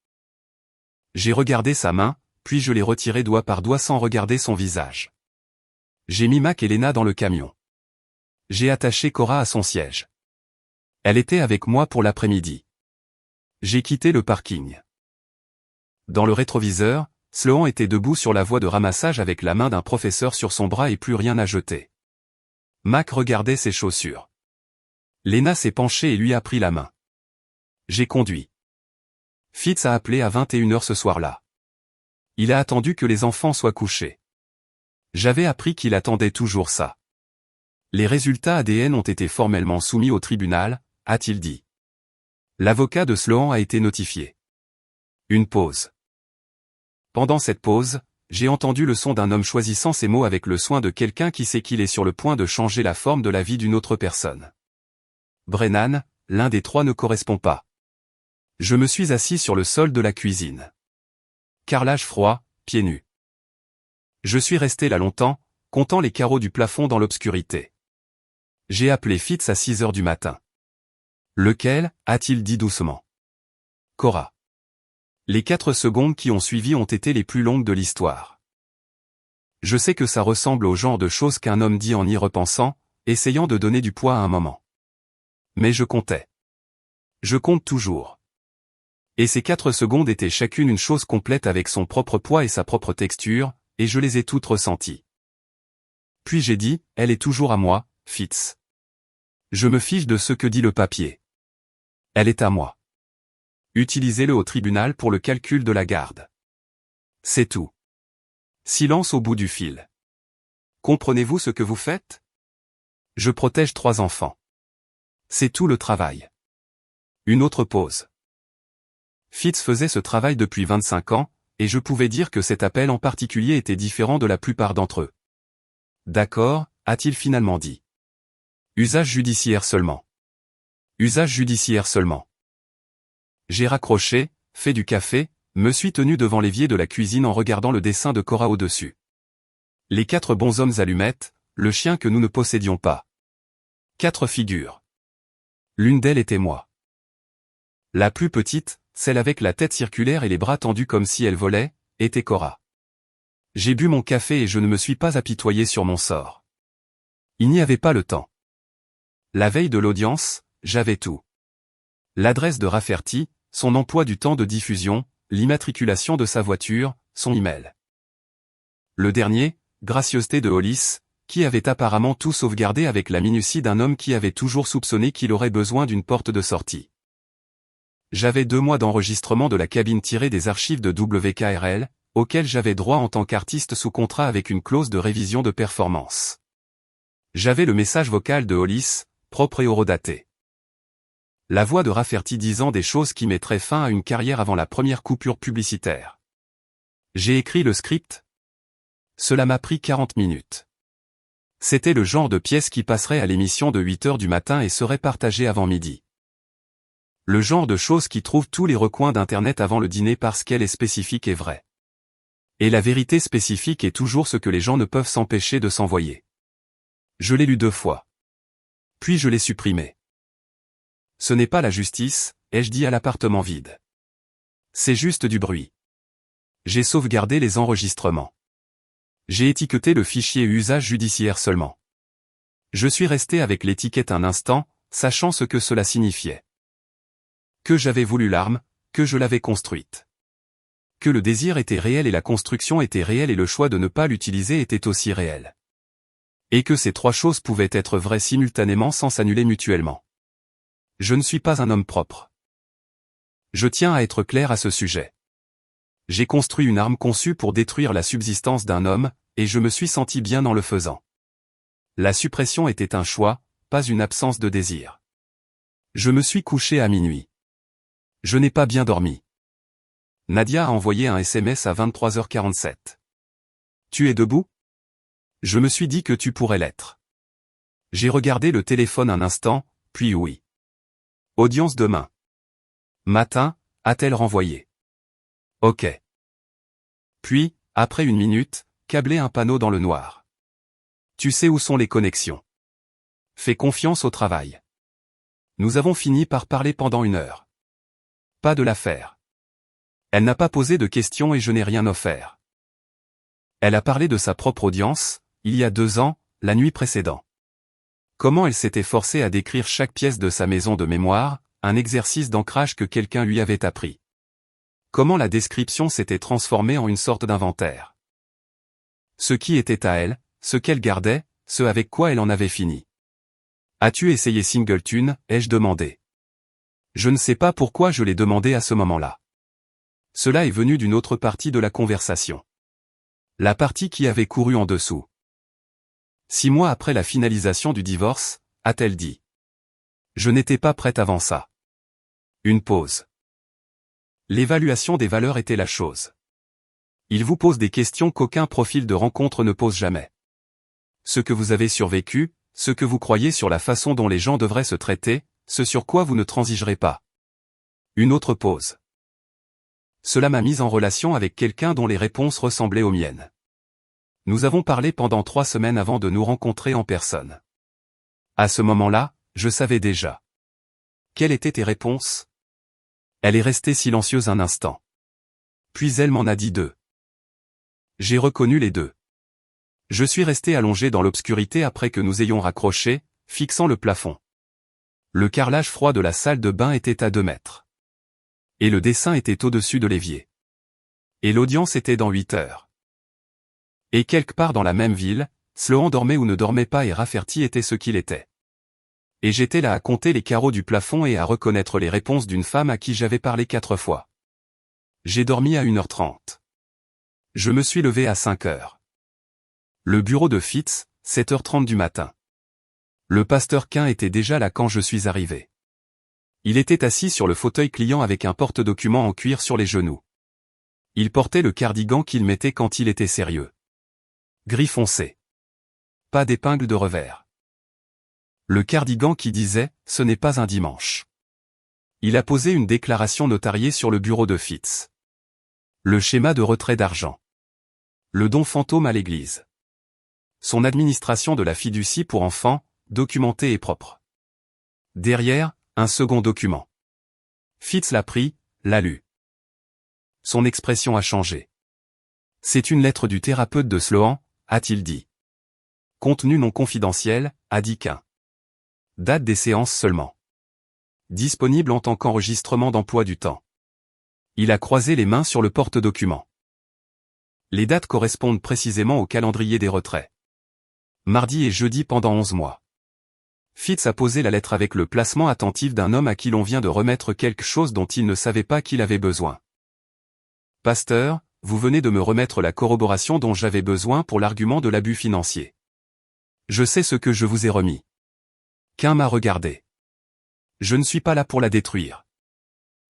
J'ai regardé sa main, puis je l'ai retirée doigt par doigt sans regarder son visage. J'ai mis Mac et Lena dans le camion. J'ai attaché Cora à son siège. Elle était avec moi pour l'après-midi. J'ai quitté le parking. Dans le rétroviseur, Sloan était debout sur la voie de ramassage avec la main d'un professeur sur son bras et plus rien à jeter. Mac regardait ses chaussures. Lena s'est penchée et lui a pris la main. J'ai conduit. Fitz a appelé à 21h ce soir-là. Il a attendu que les enfants soient couchés. J'avais appris qu'il attendait toujours ça. Les résultats ADN ont été formellement soumis au tribunal, a-t-il dit. L'avocat de Sloan a été notifié. Une pause. Pendant cette pause, j'ai entendu le son d'un homme choisissant ses mots avec le soin de quelqu'un qui sait qu'il est sur le point de changer la forme de la vie d'une autre personne. Brennan, l'un des 3 ne correspond pas. Je me suis assis sur le sol de la cuisine. Carrelage froid, pieds nus. Je suis resté là longtemps, comptant les carreaux du plafond dans l'obscurité. J'ai appelé Fitz à 6h du matin. Lequel, a-t-il dit doucement. Cora. Les 4 secondes qui ont suivi ont été les plus longues de l'histoire. Je sais que ça ressemble au genre de choses qu'un homme dit en y repensant, essayant de donner du poids à un moment. Mais je comptais. Je compte toujours. Et ces 4 secondes étaient chacune une chose complète avec son propre poids et sa propre texture, et je les ai toutes ressenties. Puis j'ai dit, elle est toujours à moi, Fitz. Je me fiche de ce que dit le papier. Elle est à moi. Utilisez-le au tribunal pour le calcul de la garde. C'est tout. Silence au bout du fil. Comprenez-vous ce que vous faites? Je protège 3 enfants. C'est tout le travail. Une autre pause. Fitz faisait ce travail depuis 25 ans, et je pouvais dire que cet appel en particulier était différent de la plupart d'entre eux. D'accord, a-t-il finalement dit. Usage judiciaire seulement. Usage judiciaire seulement. J'ai raccroché, fait du café, me suis tenu devant l'évier de la cuisine en regardant le dessin de Cora au-dessus. Les 4 bonshommes allumettes, le chien que nous ne possédions pas. 4 figures. L'une d'elles était moi. La plus petite, celle avec la tête circulaire et les bras tendus comme si elle volait, était Cora. J'ai bu mon café et je ne me suis pas apitoyé sur mon sort. Il n'y avait pas le temps. La veille de l'audience, j'avais tout. L'adresse de Rafferty, son emploi du temps de diffusion, l'immatriculation de sa voiture, son email. Le dernier, gracieuseté de Hollis, qui avait apparemment tout sauvegardé avec la minutie d'un homme qui avait toujours soupçonné qu'il aurait besoin d'une porte de sortie. J'avais 2 mois d'enregistrement de la cabine tirée des archives de WKRL, auquel j'avais droit en tant qu'artiste sous contrat avec une clause de révision de performance. J'avais le message vocal de Hollis, propre et horodaté. La voix de Rafferty disant des choses qui mettraient fin à une carrière avant la première coupure publicitaire. J'ai écrit le script. Cela m'a pris 40 minutes. C'était le genre de pièce qui passerait à l'émission de 8h du matin et serait partagée avant midi. Le genre de chose qui trouve tous les recoins d'Internet avant le dîner parce qu'elle est spécifique et vraie. Et la vérité spécifique est toujours ce que les gens ne peuvent s'empêcher de s'envoyer. Je l'ai lu 2 fois. Puis je l'ai supprimé. Ce n'est pas la justice, ai-je dit à l'appartement vide. C'est juste du bruit. J'ai sauvegardé les enregistrements. J'ai étiqueté le fichier usage judiciaire seulement. Je suis resté avec l'étiquette un instant, sachant ce que cela signifiait. Que j'avais voulu l'arme, que je l'avais construite. Que le désir était réel et la construction était réelle et le choix de ne pas l'utiliser était aussi réel. Et que ces trois choses pouvaient être vraies simultanément sans s'annuler mutuellement. Je ne suis pas un homme propre. Je tiens à être clair à ce sujet. J'ai construit une arme conçue pour détruire la subsistance d'un homme, et je me suis senti bien en le faisant. La suppression était un choix, pas une absence de désir. Je me suis couché à minuit. Je n'ai pas bien dormi. Nadia a envoyé un SMS à 23h47. Tu es debout? Je me suis dit que tu pourrais l'être. J'ai regardé le téléphone un instant, puis oui. Audience demain. Matin, a-t-elle renvoyé. Ok. Puis, après une minute, câbler un panneau dans le noir. Tu sais où sont les connexions. Fais confiance au travail. Nous avons fini par parler pendant 1 heure. Pas de l'affaire. Elle n'a pas posé de questions et je n'ai rien offert. Elle a parlé de sa propre audience, il y a 2 ans, la nuit précédente. Comment elle s'était forcée à décrire chaque pièce de sa maison de mémoire, un exercice d'ancrage que quelqu'un lui avait appris. Comment la description s'était transformée en une sorte d'inventaire. Ce qui était à elle, ce qu'elle gardait, ce avec quoi elle en avait fini. As-tu essayé Singleton, ai-je demandé. Je ne sais pas pourquoi je l'ai demandé à ce moment-là. Cela est venu d'une autre partie de la conversation. La partie qui avait couru en dessous. 6 mois après la finalisation du divorce, a-t-elle dit. Je n'étais pas prête avant ça. Une pause. L'évaluation des valeurs était la chose. Il vous pose des questions qu'aucun profil de rencontre ne pose jamais. Ce que vous avez survécu, ce que vous croyez sur la façon dont les gens devraient se traiter, ce sur quoi vous ne transigerez pas. Une autre pause. Cela m'a mise en relation avec quelqu'un dont les réponses ressemblaient aux miennes. Nous avons parlé pendant 3 semaines avant de nous rencontrer en personne. À ce moment-là, je savais déjà. Quelles étaient tes réponses? Elle est restée silencieuse un instant. Puis elle m'en a dit 2. J'ai reconnu les 2. Je suis resté allongé dans l'obscurité après que nous ayons raccroché, fixant le plafond. Le carrelage froid de la salle de bain était à 2 mètres. Et le dessin était au-dessus de l'évier. Et l'audience était dans 8 heures. Et quelque part dans la même ville, Sloan dormait ou ne dormait pas et Rafferty était ce qu'il était. Et j'étais là à compter les carreaux du plafond et à reconnaître les réponses d'une femme à qui j'avais parlé 4 fois. J'ai dormi à 1h30. Je me suis levé à 5h. Le bureau de Fitz, 7h30 du matin. Le pasteur Quint était déjà là quand je suis arrivé. Il était assis sur le fauteuil client avec un porte-documents en cuir sur les genoux. Il portait le cardigan qu'il mettait quand il était sérieux. Gris foncé. Pas d'épingle de revers. Le cardigan qui disait « Ce n'est pas un dimanche ». Il a posé une déclaration notariée sur le bureau de Fitz. Le schéma de retrait d'argent. Le don fantôme à l'église. Son administration de la fiducie pour enfants, documentée et propre. Derrière, un second document. Fitz l'a pris, l'a lu. Son expression a changé. C'est une lettre du thérapeute de Sloan, a-t-il dit. Contenu non confidentiel, a dit Quint. Date des séances seulement. Disponible en tant qu'enregistrement d'emploi du temps. Il a croisé les mains sur le porte-document. Les dates correspondent précisément au calendrier des retraits. Mardi et jeudi pendant 11 mois. Fitz a posé la lettre avec le placement attentif d'un homme à qui l'on vient de remettre quelque chose dont il ne savait pas qu'il avait besoin. Pasteur, vous venez de me remettre la corroboration dont j'avais besoin pour l'argument de l'abus financier. Je sais ce que je vous ai remis. Quint m'a regardé. Je ne suis pas là pour la détruire.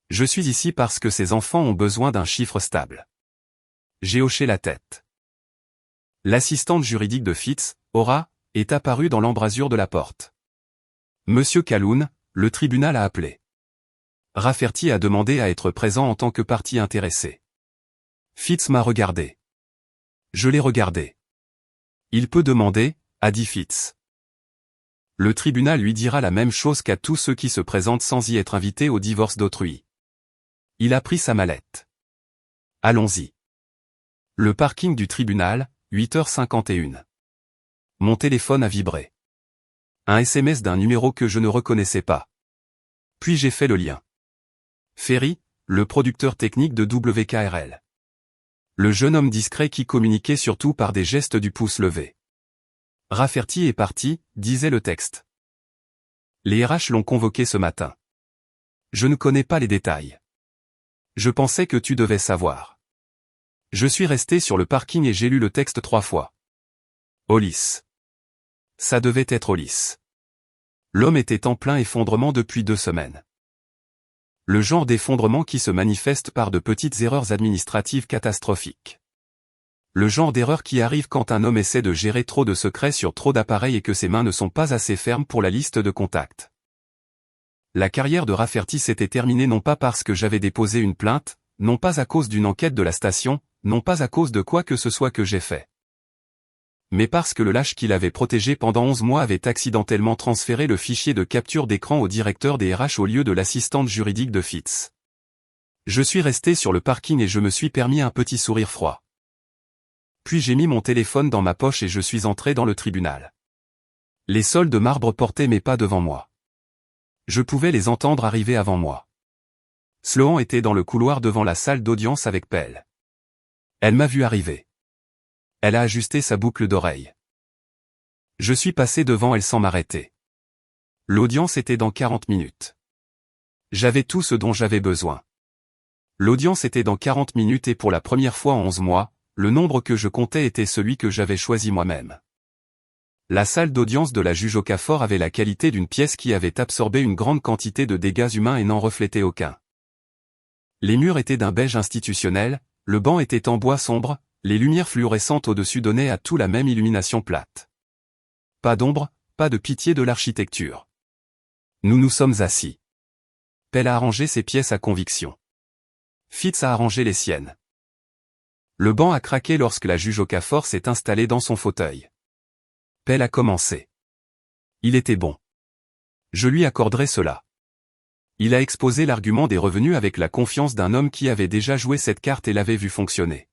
Je suis ici parce que ces enfants ont besoin d'un chiffre stable. J'ai hoché la tête. L'assistante juridique de Fitz, Aura, est apparue dans l'embrasure de la porte. Monsieur Calhoun, le tribunal a appelé. Rafferty a demandé à être présent en tant que partie intéressée. Fitz m'a regardé. Je l'ai regardé. Il peut demander, a dit Fitz. Le tribunal lui dira la même chose qu'à tous ceux qui se présentent sans y être invités au divorce d'autrui. Il a pris sa mallette. Allons-y. Le parking du tribunal, 8h51. Mon téléphone a vibré. Un SMS d'un numéro que je ne reconnaissais pas. Puis j'ai fait le lien. Ferry, le producteur technique de WKRL. Le jeune homme discret qui communiquait surtout par des gestes du pouce levé. Rafferty est parti, disait le texte. Les RH l'ont convoqué ce matin. Je ne connais pas les détails. Je pensais que tu devais savoir. Je suis resté sur le parking et j'ai lu le texte 3 fois. Hollis. Ça devait être Hollis. L'homme était en plein effondrement depuis 2 semaines. Le genre d'effondrement qui se manifeste par de petites erreurs administratives catastrophiques. Le genre d'erreur qui arrive quand un homme essaie de gérer trop de secrets sur trop d'appareils et que ses mains ne sont pas assez fermes pour la liste de contacts. La carrière de Rafferty s'était terminée non pas parce que j'avais déposé une plainte, non pas à cause d'une enquête de la station, non pas à cause de quoi que ce soit que j'ai fait. Mais parce que le lâche qui l'avait protégé pendant 11 mois avait accidentellement transféré le fichier de capture d'écran au directeur des RH au lieu de l'assistante juridique de Fitz. Je suis resté sur le parking et je me suis permis un petit sourire froid. Puis j'ai mis mon téléphone dans ma poche et je suis entré dans le tribunal. Les sols de marbre portaient mes pas devant moi. Je pouvais les entendre arriver avant moi. Sloan était dans le couloir devant la salle d'audience avec Pell. Elle m'a vu arriver. Elle a ajusté sa boucle d'oreille. Je suis passé devant elle sans m'arrêter. L'audience était dans 40 minutes. J'avais tout ce dont j'avais besoin. L'audience était dans 40 minutes et pour la première fois en 11 mois, le nombre que je comptais était celui que j'avais choisi moi-même. La salle d'audience de la juge Okafor avait la qualité d'une pièce qui avait absorbé une grande quantité de dégâts humains et n'en reflétait aucun. Les murs étaient d'un beige institutionnel, le banc était en bois sombre, les lumières fluorescentes au-dessus donnaient à tout la même illumination plate. Pas d'ombre, pas de pitié de l'architecture. Nous nous sommes assis. Pell a arrangé ses pièces à conviction. Fitz a arrangé les siennes. Le banc a craqué lorsque la juge Okafor s'est installée dans son fauteuil. Pell a commencé. Il était bon. Je lui accorderai cela. Il a exposé l'argument des revenus avec la confiance d'un homme qui avait déjà joué cette carte et l'avait vu fonctionner.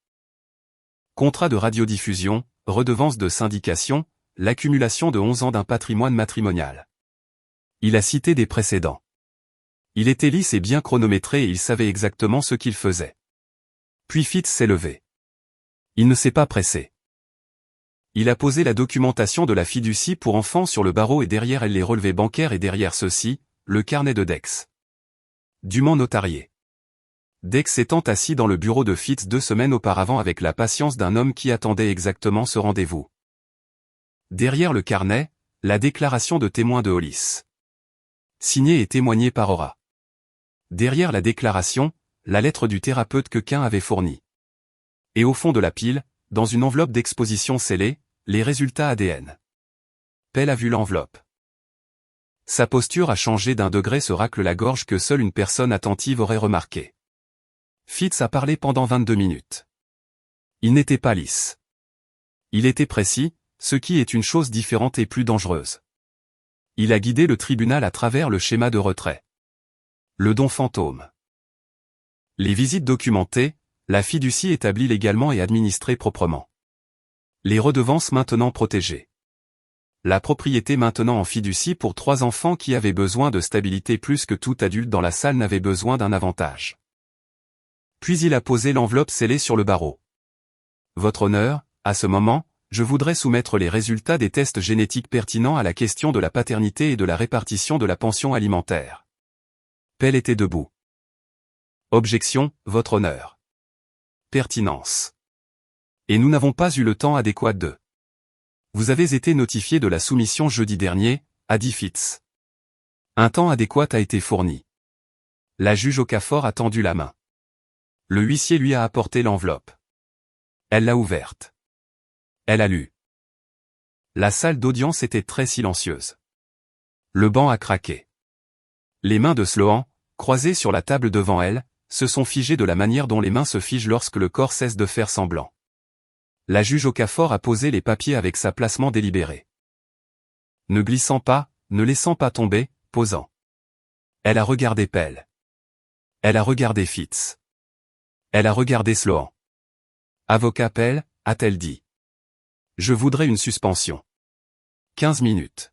Contrat de radiodiffusion, redevance de syndication, l'accumulation de 11 ans d'un patrimoine matrimonial. Il a cité des précédents. Il était lisse et bien chronométré et il savait exactement ce qu'il faisait. Puis Fitz s'est levé. Il ne s'est pas pressé. Il a posé la documentation de la fiducie pour enfants sur le barreau et derrière elle les relevés bancaires et derrière ceux-ci, le carnet de Dex. Dûment notarié. Dex étant assis dans le bureau de Fitz 2 semaines auparavant avec la patience d'un homme qui attendait exactement ce rendez-vous. Derrière le carnet, la déclaration de témoin de Hollis. Signée et témoignée par Aura. Derrière la déclaration, la lettre du thérapeute que Quin avait fournie. Et au fond de la pile, dans une enveloppe d'exposition scellée, les résultats ADN. Pell a vu l'enveloppe. Sa posture a changé d'un degré, se racle la gorge que seule une personne attentive aurait remarqué. Fitz a parlé pendant 22 minutes. Il n'était pas lisse. Il était précis, ce qui est une chose différente et plus dangereuse. Il a guidé le tribunal à travers le schéma de retrait. Le don fantôme. Les visites documentées, la fiducie établie légalement et administrée proprement. Les redevances maintenant protégées. La propriété maintenant en fiducie pour 3 enfants qui avaient besoin de stabilité plus que tout adulte dans la salle n'avait besoin d'un avantage. Puis il a posé l'enveloppe scellée sur le barreau. Votre honneur, à ce moment, je voudrais soumettre les résultats des tests génétiques pertinents à la question de la paternité et de la répartition de la pension alimentaire. Pell était debout. Objection, votre honneur. Pertinence. Et nous n'avons pas eu le temps adéquat de. Vous avez été notifié de la soumission jeudi dernier, a dit Fitz. Un temps adéquat a été fourni. La juge Okafor a tendu la main. Le huissier lui a apporté l'enveloppe. Elle l'a ouverte. Elle a lu. La salle d'audience était très silencieuse. Le banc a craqué. Les mains de Sloan, croisées sur la table devant elle, se sont figées de la manière dont les mains se figent lorsque le corps cesse de faire semblant. La juge Okafor a posé les papiers avec sa placement délibéré. Ne glissant pas, ne laissant pas tomber, posant. Elle a regardé Pell. Elle a regardé Fitz. Elle a regardé Sloan. Avocat Pell, a-t-elle dit. Je voudrais une suspension. 15 minutes.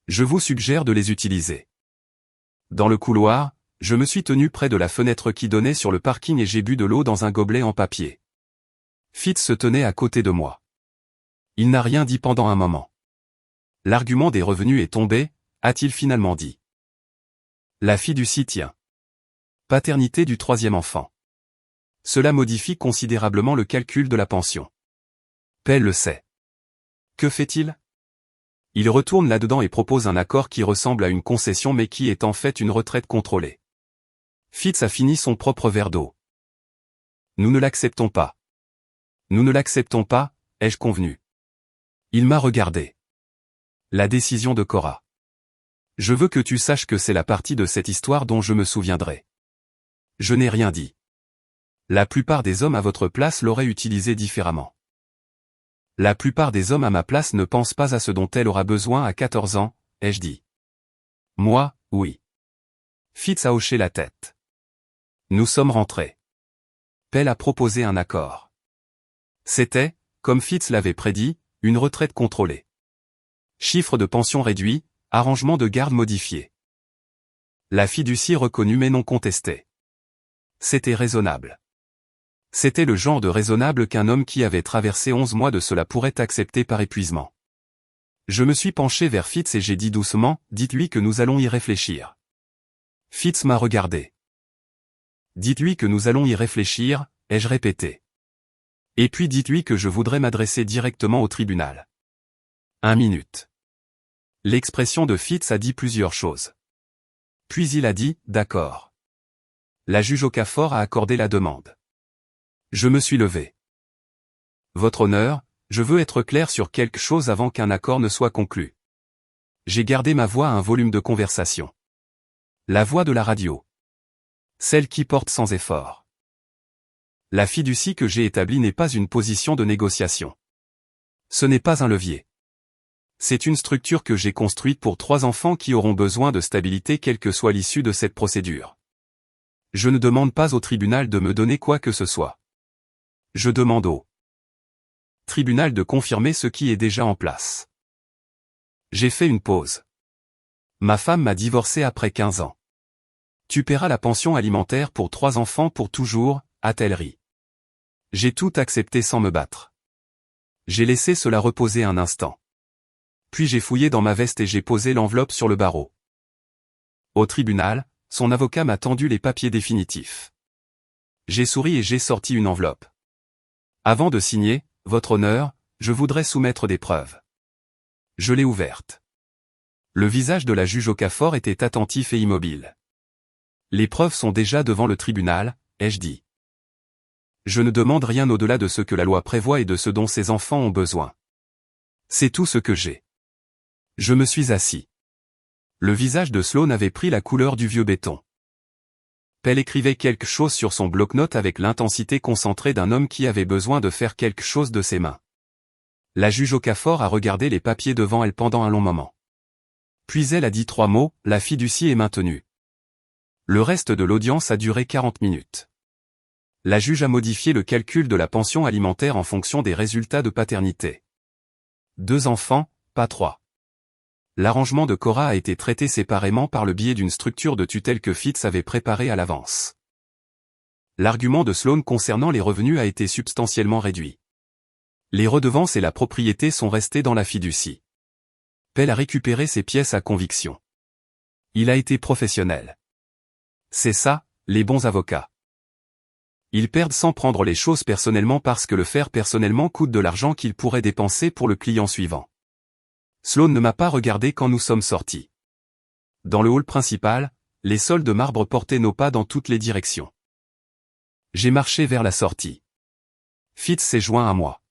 Je vous suggère de les utiliser. Dans le couloir, je me suis tenu près de la fenêtre qui donnait sur le parking et j'ai bu de l'eau dans un gobelet en papier. Fitz se tenait à côté de moi. Il n'a rien dit pendant un moment. L'argument des revenus est tombé, a-t-il finalement dit. La fiducie tient. Paternité du troisième enfant. Cela modifie considérablement le calcul de la pension. Pell le sait. Que fait-il? Il retourne là-dedans et propose un accord qui ressemble à une concession mais qui est en fait une retraite contrôlée. Fitz a fini son propre verre d'eau. Nous ne l'acceptons pas. Nous ne l'acceptons pas, ai-je convenu. Il m'a regardé. La décision de Cora. Je veux que tu saches que c'est la partie de cette histoire dont je me souviendrai. Je n'ai rien dit. La plupart des hommes à votre place l'auraient utilisé différemment. La plupart des hommes à ma place ne pensent pas à ce dont elle aura besoin à 14 ans, ai-je dit. Moi, oui. Fitz a hoché la tête. Nous sommes rentrés. Pell a proposé un accord. C'était, comme Fitz l'avait prédit, une retraite contrôlée. Chiffre de pension réduit, arrangement de garde modifié. La fiducie reconnue mais non contestée. C'était raisonnable. C'était le genre de raisonnable qu'un homme qui avait traversé 11 mois de cela pourrait accepter par épuisement. Je me suis penché vers Fitz et j'ai dit doucement, dites-lui que nous allons y réfléchir. Fitz m'a regardé. Dites-lui que nous allons y réfléchir, ai-je répété. Et puis dites-lui que je voudrais m'adresser directement au tribunal. 1 minute. L'expression de Fitz a dit plusieurs choses. Puis il a dit, d'accord. La juge Okafor a accordé la demande. Je me suis levé. Votre honneur, je veux être clair sur quelque chose avant qu'un accord ne soit conclu. J'ai gardé ma voix à un volume de conversation. La voix de la radio. Celle qui porte sans effort. La fiducie que j'ai établie n'est pas une position de négociation. Ce n'est pas un levier. C'est une structure que j'ai construite pour 3 enfants qui auront besoin de stabilité quelle que soit l'issue de cette procédure. Je ne demande pas au tribunal de me donner quoi que ce soit. Je demande au tribunal de confirmer ce qui est déjà en place. J'ai fait une pause. Ma femme m'a divorcé après 15 ans. Tu paieras la pension alimentaire pour 3 enfants pour toujours, a-t-elle ri. J'ai tout accepté sans me battre. J'ai laissé cela reposer un instant. Puis j'ai fouillé dans ma veste et j'ai posé l'enveloppe sur le barreau. Au tribunal, son avocat m'a tendu les papiers définitifs. J'ai souri et j'ai sorti une enveloppe. Avant de signer, votre honneur, je voudrais soumettre des preuves. Je l'ai ouverte. Le visage de la juge Okafor était attentif et immobile. Les preuves sont déjà devant le tribunal, ai-je dit. Je ne demande rien au-delà de ce que la loi prévoit et de ce dont ces enfants ont besoin. C'est tout ce que j'ai. Je me suis assis. Le visage de Sloan avait pris la couleur du vieux béton. Pell écrivait quelque chose sur son bloc-notes avec l'intensité concentrée d'un homme qui avait besoin de faire quelque chose de ses mains. La juge Okafor a regardé les papiers devant elle pendant un long moment. Puis elle a dit 3 mots, la fiducie est maintenue. Le reste de l'audience a duré 40 minutes. La juge a modifié le calcul de la pension alimentaire en fonction des résultats de paternité. 2 enfants, pas 3. L'arrangement de Cora a été traité séparément par le biais d'une structure de tutelle que Fitz avait préparée à l'avance. L'argument de Sloan concernant les revenus a été substantiellement réduit. Les redevances et la propriété sont restées dans la fiducie. Pell a récupéré ses pièces à conviction. Il a été professionnel. C'est ça, les bons avocats. Ils perdent sans prendre les choses personnellement parce que le faire personnellement coûte de l'argent qu'ils pourraient dépenser pour le client suivant. Sloan ne m'a pas regardé quand nous sommes sortis. Dans le hall principal, les sols de marbre portaient nos pas dans toutes les directions. J'ai marché vers la sortie. Fitz s'est joint à moi.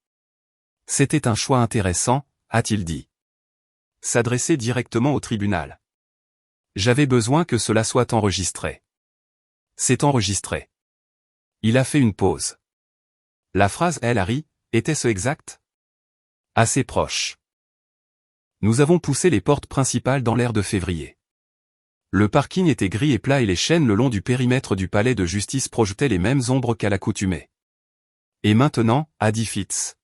C'était un choix intéressant, a-t-il dit. S'adresser directement au tribunal. J'avais besoin que cela soit enregistré. C'est enregistré. Il a fait une pause. La phrase « elle a ri » était-ce exact? Assez proche. Nous avons poussé les portes principales dans l'air de février. Le parking était gris et plat et les chaînes le long du périmètre du palais de justice projetaient les mêmes ombres qu'à l'accoutumée. Et maintenant, a dit Fitz.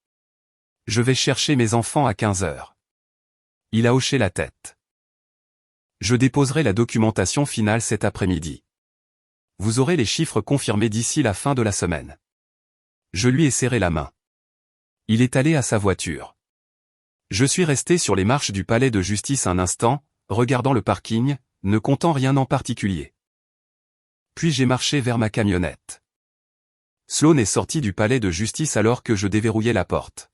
Je vais chercher mes enfants à 15 heures. Il a hoché la tête. Je déposerai la documentation finale cet après-midi. Vous aurez les chiffres confirmés d'ici la fin de la semaine. Je lui ai serré la main. Il est allé à sa voiture. Je suis resté sur les marches du palais de justice un instant, regardant le parking, ne comptant rien en particulier. Puis j'ai marché vers ma camionnette. Sloane est sortie du palais de justice alors que je déverrouillais la porte.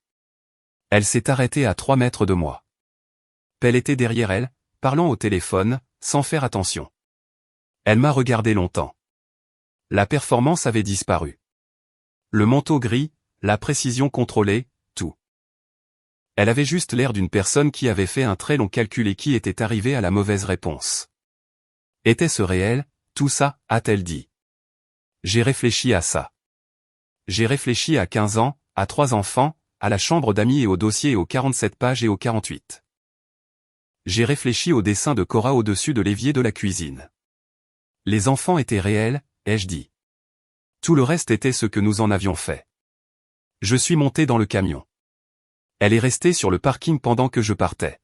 Elle s'est arrêtée à 3 mètres de moi. Pell était derrière elle, parlant au téléphone, sans faire attention. Elle m'a regardé longtemps. La performance avait disparu. Le manteau gris, la précision contrôlée, tout. Elle avait juste l'air d'une personne qui avait fait un très long calcul et qui était arrivée à la mauvaise réponse. Était-ce réel, tout ça, a-t-elle dit. J'ai réfléchi à ça. J'ai réfléchi à 15 ans, à 3 enfants, à la chambre d'amis et au dossier et aux 47 pages et aux 48. J'ai réfléchi au dessin de Cora au-dessus de l'évier de la cuisine. Les enfants étaient réels, ai-je dit. Tout le reste était ce que nous en avions fait. Je suis monté dans le camion. Elle est restée sur le parking pendant que je partais.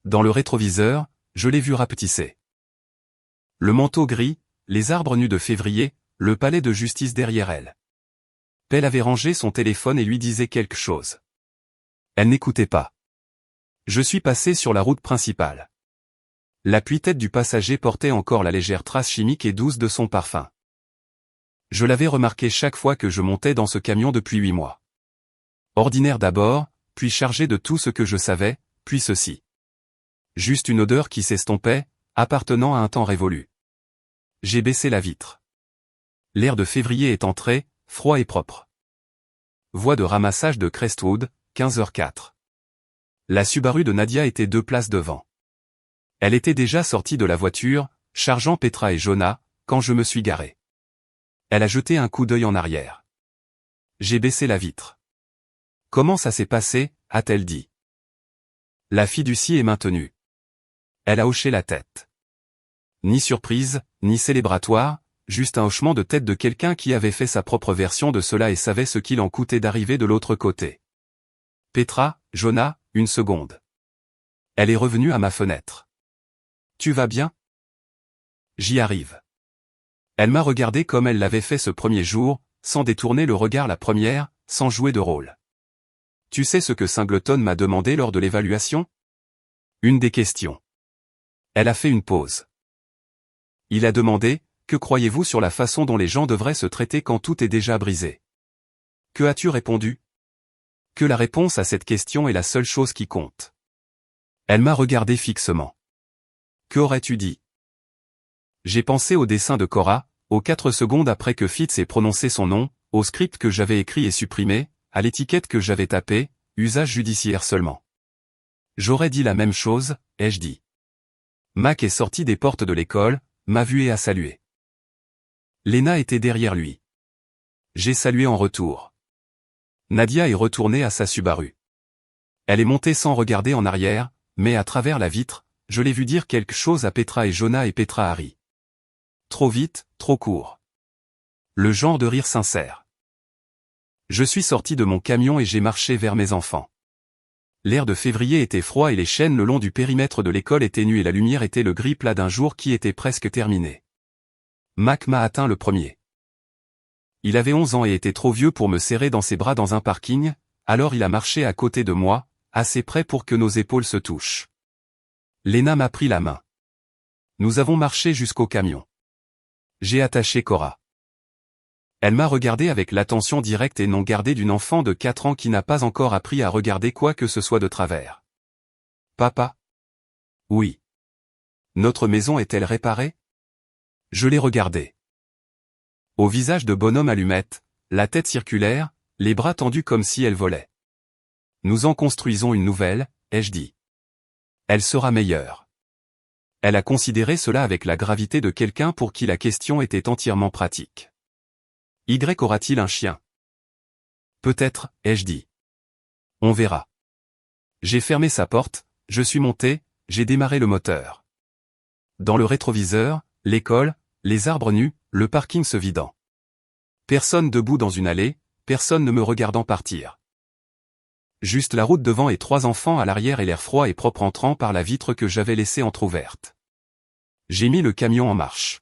Dans le rétroviseur, je l'ai vue rapetisser. Le manteau gris, les arbres nus de février, le palais de justice derrière elle. Pell avait rangé son téléphone et lui disait quelque chose. Elle n'écoutait pas. Je suis passé sur la route principale. L'appui-tête du passager portait encore la légère trace chimique et douce de son parfum. Je l'avais remarqué chaque fois que je montais dans ce camion depuis 8 mois. Ordinaire d'abord, puis chargé de tout ce que je savais, puis ceci. Juste une odeur qui s'estompait, appartenant à un temps révolu. J'ai baissé la vitre. L'air de février est entré, froid et propre. Voie de ramassage de Crestwood, 15h04. La Subaru de Nadia était 2 places devant. Elle était déjà sortie de la voiture, chargeant Petra et Jonah, quand je me suis garé. Elle a jeté un coup d'œil en arrière. J'ai baissé la vitre. Comment ça s'est passé, a-t-elle dit. La fiducie est maintenue. Elle a hoché la tête. Ni surprise, ni célébratoire, juste un hochement de tête de quelqu'un qui avait fait sa propre version de cela et savait ce qu'il en coûtait d'arriver de l'autre côté. Petra, Jonah, une seconde. Elle est revenue à ma fenêtre. Tu vas bien? J'y arrive. Elle m'a regardé comme elle l'avait fait ce premier jour, sans détourner le regard la première, sans jouer de rôle. Tu sais ce que Singleton m'a demandé lors de l'évaluation? Une des questions. Elle a fait une pause. Il a demandé, que croyez-vous sur la façon dont les gens devraient se traiter quand tout est déjà brisé? Que as-tu répondu? Que la réponse à cette question est la seule chose qui compte. Elle m'a regardé fixement. Que aurais-tu dit? J'ai pensé au dessin de Cora, aux 4 secondes après que Fitz ait prononcé son nom, au script que j'avais écrit et supprimé, à l'étiquette que j'avais tapée, usage judiciaire seulement. J'aurais dit la même chose, ai-je dit. Mac est sorti des portes de l'école, m'a vu et a salué. Lena était derrière lui. J'ai salué en retour. Nadia est retournée à sa Subaru. Elle est montée sans regarder en arrière, mais à travers la vitre, je l'ai vu dire quelque chose à Petra et Jonah et Petra a ri. Trop vite, trop court. Le genre de rire sincère. Je suis sorti de mon camion et j'ai marché vers mes enfants. L'air de février était froid et les chaînes le long du périmètre de l'école étaient nues et la lumière était le gris plat d'un jour qui était presque terminé. Mac m'a atteint le premier. Il avait 11 ans et était trop vieux pour me serrer dans ses bras dans un parking, alors il a marché à côté de moi, assez près pour que nos épaules se touchent. Lena m'a pris la main. Nous avons marché jusqu'au camion. J'ai attaché Cora. Elle m'a regardé avec l'attention directe et non gardée d'une enfant de 4 ans qui n'a pas encore appris à regarder quoi que ce soit de travers. Papa? Oui. Notre maison est-elle réparée? Je l'ai regardée. Au visage de bonhomme allumette, la tête circulaire, les bras tendus comme si elle volait. Nous en construisons une nouvelle, ai-je dit. Elle sera meilleure. Elle a considéré cela avec la gravité de quelqu'un pour qui la question était entièrement pratique. Y aura-t-il un chien? Peut-être, ai-je dit. On verra. J'ai fermé sa porte, Je suis monté, j'ai démarré le moteur. Dans le rétroviseur, l'école, les arbres nus, le parking se vidant. Personne debout dans une allée, personne ne me regardant partir. Juste la route devant et 3 enfants à l'arrière et l'air froid et propre entrant par la vitre que j'avais laissée entr'ouverte. J'ai mis le camion en marche.